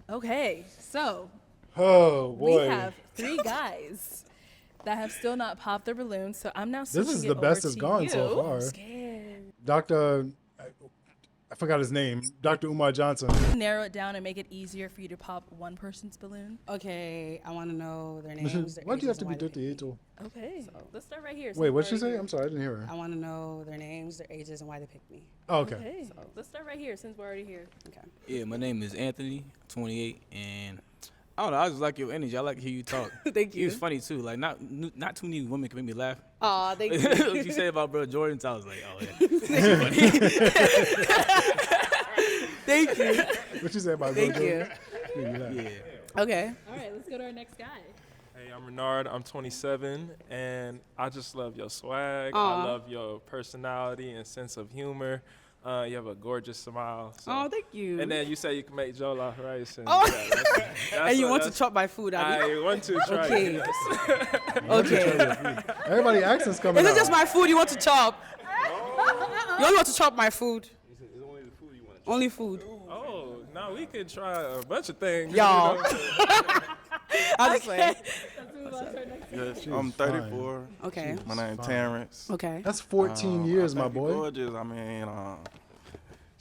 Okay, so Oh we boy. have 3 guys that have still not popped their balloons. So I'm now This switching is it the best over it's to gone you. so far. I'm scared. Dr. I forgot his name. Dr. Umar Johnson. Narrow it down and make it easier for you to pop one person's balloon. Okay, I want to know their names. Their Why do you have ages, to and be why they- 38? Okay, let's start right here. Wait, since what'd she we're say? already I'm sorry, I didn't hear her. I want to know their names, their ages, and why they picked me. Oh, okay. Okay, let's start right here since we're already here. Okay. Yeah, my name is Anthony, 28, and I don't know. I just like your energy. I like to hear you talk. Thank you. It was funny too. Like not too many women can make me laugh. Aw, thank you. What you say about Bro Jordan's, I was like, oh yeah. Thank you. What you say about Thank Rojo? you. Yeah. Okay. All right, let's go to our next guy. Hey, I'm Renard. I'm 27, and I just love your swag. Aw. I love your personality and sense of humor. You have a gorgeous smile. So. Oh, thank you. And then you say you can make jollof rice. And, Oh. that's And you what- want to that's- chop my food, Abby? I want to try Okay. it. Okay. Everybody accents coming Is out. it just my food you want to chop? You only want to chop my food. Only food. Oh, now we could try a bunch of things. Y'all. You know? I'll just play. Yes, She's I'm 34. fine. Okay. My name Fine. Terrence. Okay. That's 14 years, I my think you boy. Gorgeous. I mean,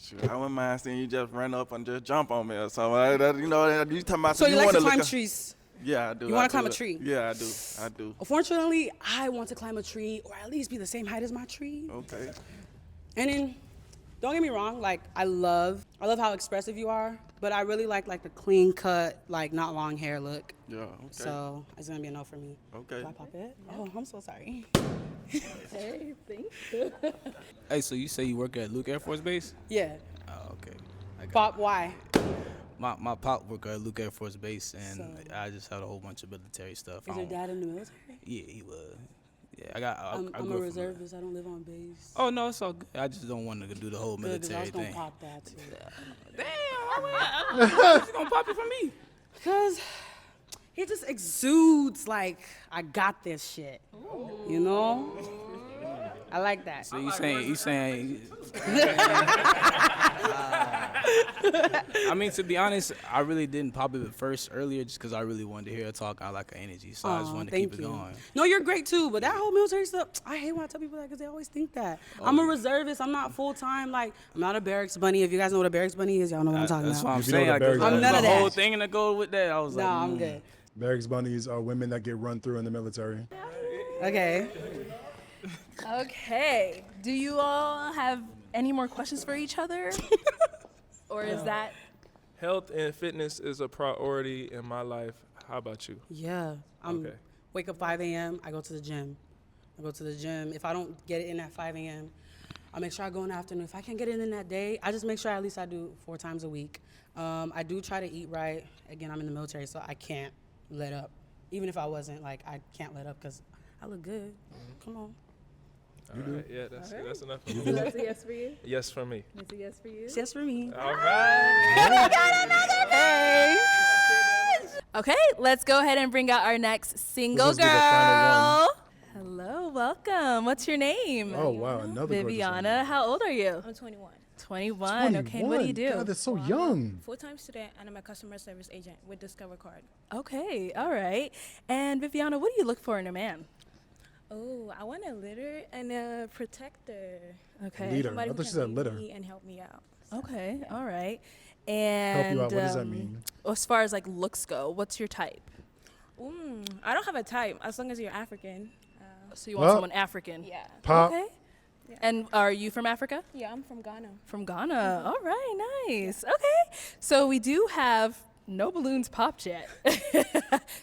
shoot, I wouldn't mind seeing you just run up and just jump on me or something. You know, you talking about. So you like wanna to climb look a- trees? Yeah, I do. You wanna I climb do. a tree? Yeah, I do. I do. Unfortunately, I want to climb a tree or at least be the same height as my tree. Okay. And then, don't get me wrong, like I love how expressive you are, but I really like the clean cut, like not long hair look. Yeah. Okay. So it's gonna be a no for me. Okay. Do I pop it? Oh, I'm so sorry. Hey, thank you. Hey, so you say you work at Luke Air Force Base? Yeah. Oh, okay. Pop, why? My pop worked at Luke Air Force Base, and So- I just had a whole bunch of military stuff. Is your dad in the military? Yeah, he was. Yeah, I got. I I'm grew a up from reservist. I don't live on base. Oh no, it's all good. I just don't want to do the whole Good, 'cause I military was gonna thing. pop that too. Damn, why you gonna pop it from me? Because he just exudes like I got this shit. You know? I like that. So you saying? I mean, to be honest, I really didn't pop it at first earlier just because I really wanted to hear her talk. I like her energy, so I just Aw, wanted to thank keep it you. going. No, you're great too, but that whole military stuff, I hate when I tell people that because they always think that. I'm a reservist. I'm not full time. Like, I'm not a barracks bunny. If you guys know what a barracks bunny is, y'all know what I'm talking That's what about. I'm If you know saying. the Like, Barracks there's I'm none of the whole that. thing to go with that. I was No, like, I'm good. Barracks bunnies are women that get run through in the military. Okay. Okay. Do you all have any more questions for each other? Or is that? Health and fitness is a priority in my life. How about you? Yeah. Okay. Wake up 5 a.m., I go to the gym. If I don't get it in at 5 a.m., I'll make sure I go in the afternoon. If I can't get it in that day, I just make sure at least I do 4 times a week. I do try to eat right. Again, I'm in the military, so I can't let up. Even if I wasn't, like, I can't let up because I look good. Come on. All right, yeah, that's enough. For So me. that's a yes for you? Yes for me. That's a yes for you? It's yes for me. All right. Hey. Okay, let's go ahead and bring out our next single Let's do the girl. final one. Hello, welcome. What's your name? Oh, wow, another gorgeous Viviana. How old are you? I'm 21. 21. Okay, and what do you do? God, that's so young. Full-time student, and I'm a customer service agent with Discover Card. Okay, all right. And Viviana, what do you look for in a man? Oh, I want a leader and a protector. Okay. Leader. Somebody I who thought she can said lead litter. me and help me out. Okay, all right. And you out. What does that mean? As far as like looks go, what's your type? I don't have a type as long as you're African. So you want someone African? Yeah. Pop. Okay. Yeah. And are you from Africa? Yeah, I'm from Ghana. From Ghana. All right, nice. Okay. So we do have no balloons popped yet.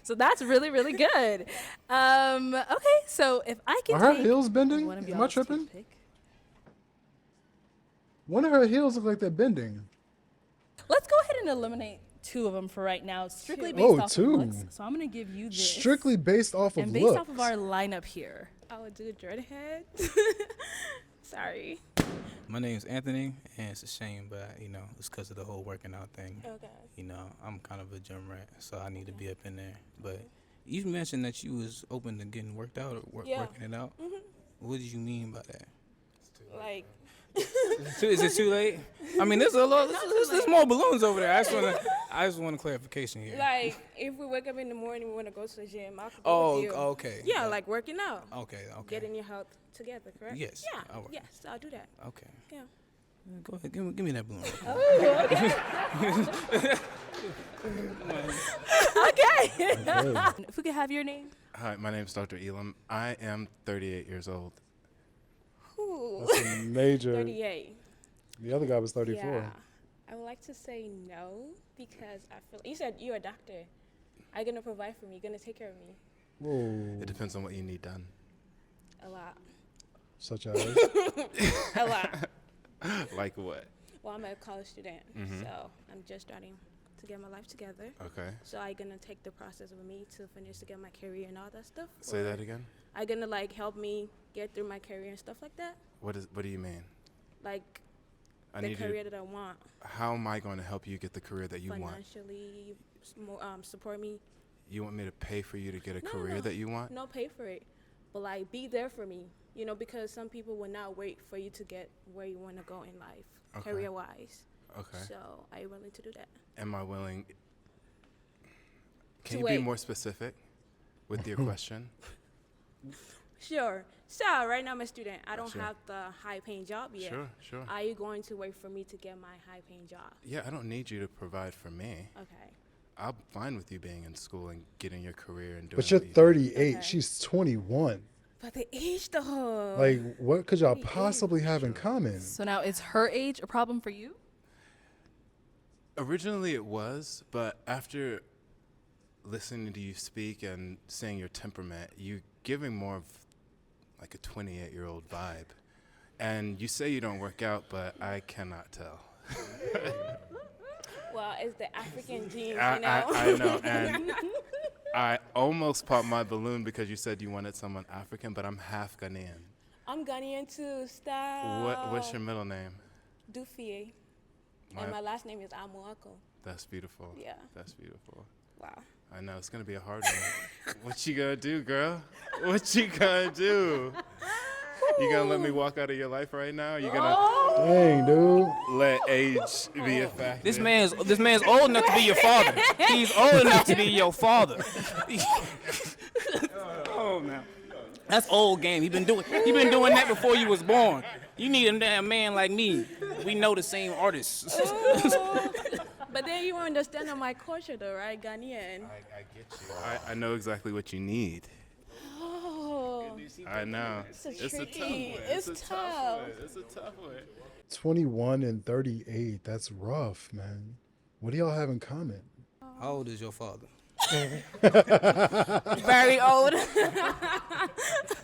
So that's really, really good. Okay, so if I can Are her take heels bending? one of Am I y'all's team tripping? pick. One of her heels look like they're bending. Let's go ahead and eliminate 2 of them for right now, strictly based Oh, off 2. of looks. So I'm going to give you this. Strictly based off of and based looks. off of our lineup here. I would do dreadhead. Sorry. My name's Anthony, and it's a shame, but it's because of the whole working out thing. Okay. I'm kind of a gym rat, so I need to be up in there. But you mentioned that you was open to getting worked out or working it out. What did you mean by that? Like. Is it too late? I mean, there's a lot. There's more balloons over there. I just want a clarification here. Like, if we wake up in the morning, we want to go to the gym. I could go with you. Okay. Yeah, like working out. Okay. Getting your health together, correct? Yes. Yeah. I'll work. Yes, I'll do that. Okay. Yeah. Go ahead. Give me that balloon. Okay. If we could have your name. Hi, my name is Dr. Elam. I am 38 years old. Ooh. That's a major. 38. The other guy was 34. Yeah. I would like to say no because I feel you said you're a doctor. Are you gonna provide for me? You're gonna take care of me? Whoa. It depends on what you need done. A lot. Such as? A lot. Like what? Well, I'm a college student, so I'm just starting to get my life together. Okay. So are you gonna take the process with me to finish to get my career and all that stuff? Say that again. Are you gonna like help me get through my career and stuff like that? What do you mean? Like I the need career you, that I want. How am I going to help you get the career that you want? Financially, support me. You want me to pay for you to get a career that you want? No, pay for it, but like be there for me. Because some people will not wait for you to get where you want to go in life, career-wise. Okay. So are you willing to do that? Am I willing? Can To you wait. be more specific with your question? Sure. So right now I'm a student. I don't have the high-paying job yet. Sure. Are you going to wait for me to get my high-paying job? Yeah, I don't need you to provide for me. Okay. I'm fine with you being in school and getting your career and doing. But you're what you do. 38. She's 21. But the age though. Like, what could y'all possibly have in common? So now is her age a problem for you? Originally it was, but after listening to you speak and seeing your temperament, you're giving more of like a 28-year-old vibe. And you say you don't work out, but I cannot tell. Well, it's the African genes, I know, and I almost popped my balloon because you said you wanted someone African, but I'm half Ghanaian. I'm Ghanaian too. Stop. What's your middle name? Dufie. And my last name is Amuako. That's beautiful. Yeah. That's beautiful. Wow. I know, it's going to be a hard one. What you gonna do, girl? What you gonna do? You gonna let me walk out of your life right now? You gonna Dang, dude. let age be a factor? This man's old enough to be your father. He's old enough to be your father. Oh man, that's old game. He been doing that before you was born. You need a damn man like me. We know the same artists. But then you understand my culture though, right? Ghanaian. I get you. I know exactly what you need. Oh. I know. It's tricky. It's tough. It's a tough one. 21 and 38. That's rough, man. What do y'all have in common? How old is your father? Very old.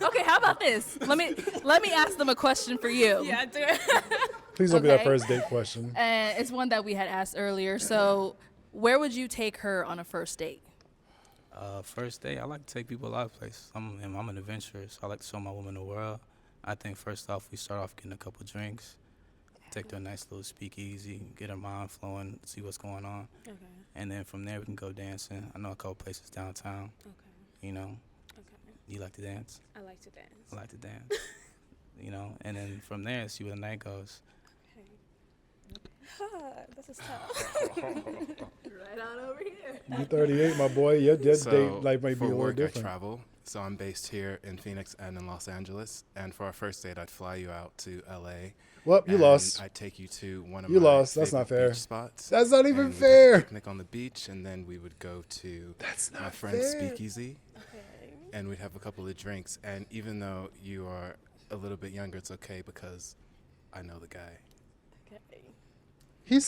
Okay, how about this? Let me ask them a question for you. Yeah, do it. Please don't be that first date question. And it's one that we had asked earlier. So, where would you take her on a first date? First date, I like to take people a lot of places. I'm an adventurer, so I like to show my woman the world. I think first off, we start off getting a couple drinks, take her a nice little speakeasy, get her mind flowing, see what's going on. Okay. And then from there, we can go dancing. I know a couple places downtown. Okay. You know. Okay. You like to dance? I like to dance. I like to dance. You know, and then from there, see where the night goes. This is tough. Right on over here. You 38, my boy. Your date life might be for a little work, different. I travel. So I'm based here in Phoenix and in Los Angeles. And for our first date, I'd fly you out to LA. Well, you lost. I'd take you to one of You my lost. That's not favorite fair. beach spots. That's not even and we'd have fair. a picnic on the beach, and then we would go to my friend's fair. speakeasy. Okay. And we'd have a couple of drinks. And even though you are a little bit younger, it's okay because I know the guy. He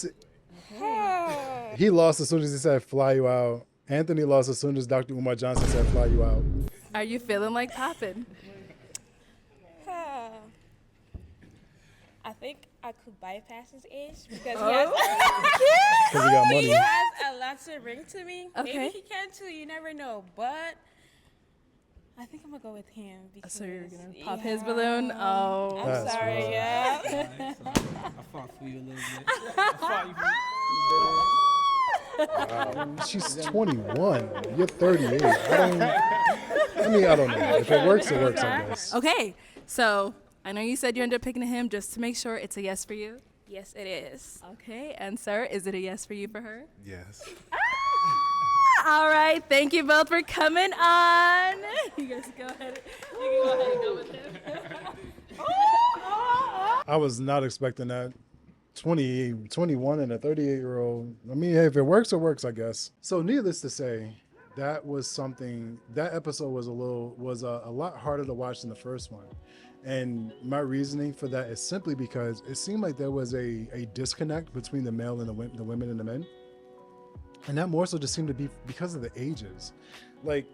lost as soon as he said fly you out. Anthony lost as soon as Dr. Umar Johnson said fly you out. Are you feeling like popping? I think I could bypass his age because he got money. He has a lot to bring to me. Okay. Maybe he can too. You never know. But I think I'm gonna go with him. Because, So you're gonna pop his balloon? Oh, I'm That's sorry. rough. Yeah. I fought for you a little bit. I fought you Wow. She's 21. You're 38. I don't know. If it works, it works, I guess. Okay, so I know you said you ended up picking him just to make sure it's a yes for you. Yes, it is. Okay, and sir, is it a yes for you for her? Yes. All right, thank you both for coming on. You guys go ahead. You can go ahead and go with him. I was not expecting that. 21 and a 38-year-old. I mean, hey, if it works, it works, I guess. So needless to say, that was something, that episode was a lot harder to watch than the first one. And my reasoning for that is simply because it seemed like there was a disconnect between the male and the women and the men. And that more so just seemed to be because of the ages. Like,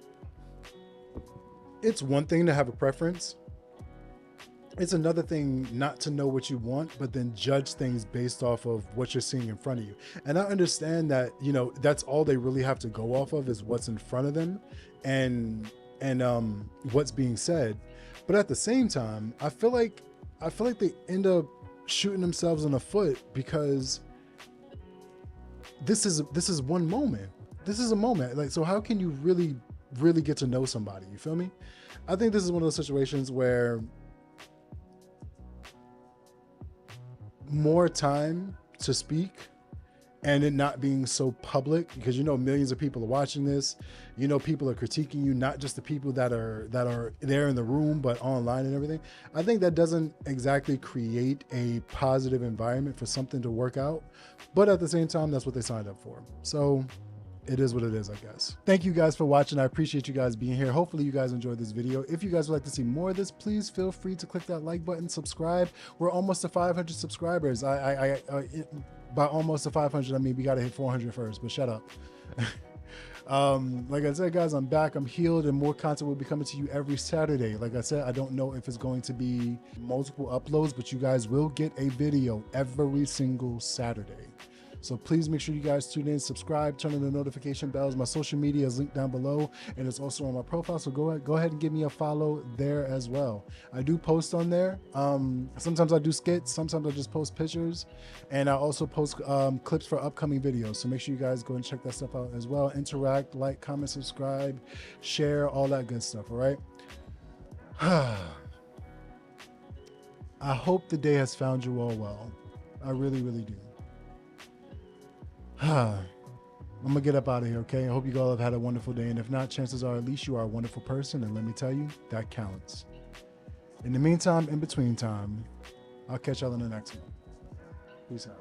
it's one thing to have a preference. It's another thing not to know what you want, but then judge things based off of what you're seeing in front of you. And I understand that, you know, that's all they really have to go off of is what's in front of them and what's being said. But at the same time, I feel like they end up shooting themselves in the foot because this is one moment. This is a moment. Like, so how can you really get to know somebody? You feel me? I think this is one of those situations where more time to speak and it not being so public, because you know millions of people are watching this, you know people are critiquing you, not just the people that are there in the room but online and everything. I think that doesn't exactly create a positive environment for something to work out, but at the same time that's what they signed up for. So it is what it is, I guess. Thank you guys for watching. I appreciate you guys being here. Hopefully you guys enjoyed this video. If you guys would like to see more of this, please feel free to click that like button, subscribe. We're almost to 500 subscribers. By almost to 500, I mean we gotta hit 400 first, but shut up. Like I said, guys, I'm back, I'm healed, and more content will be coming to you every Saturday. Like I said, I don't know if it's going to be multiple uploads, but you guys will get a video every single Saturday. So please make sure you guys tune in, subscribe, turn on the notification bells. My social media is linked down below and it's also on my profile. So go ahead and give me a follow there as well. I do post on there. Sometimes I do skits, sometimes I just post pictures, and I also post clips for upcoming videos. So make sure you guys go and check that stuff out as well. Interact, like, comment, subscribe, share, all that good stuff. All right. I hope the day has found you all well. I really, really do. I'm gonna get up out of here, okay? I hope you all have had a wonderful day, and if not, chances are at least you are a wonderful person, and let me tell you, that counts. In the meantime, in between time, I'll catch y'all in the next one. Peace out.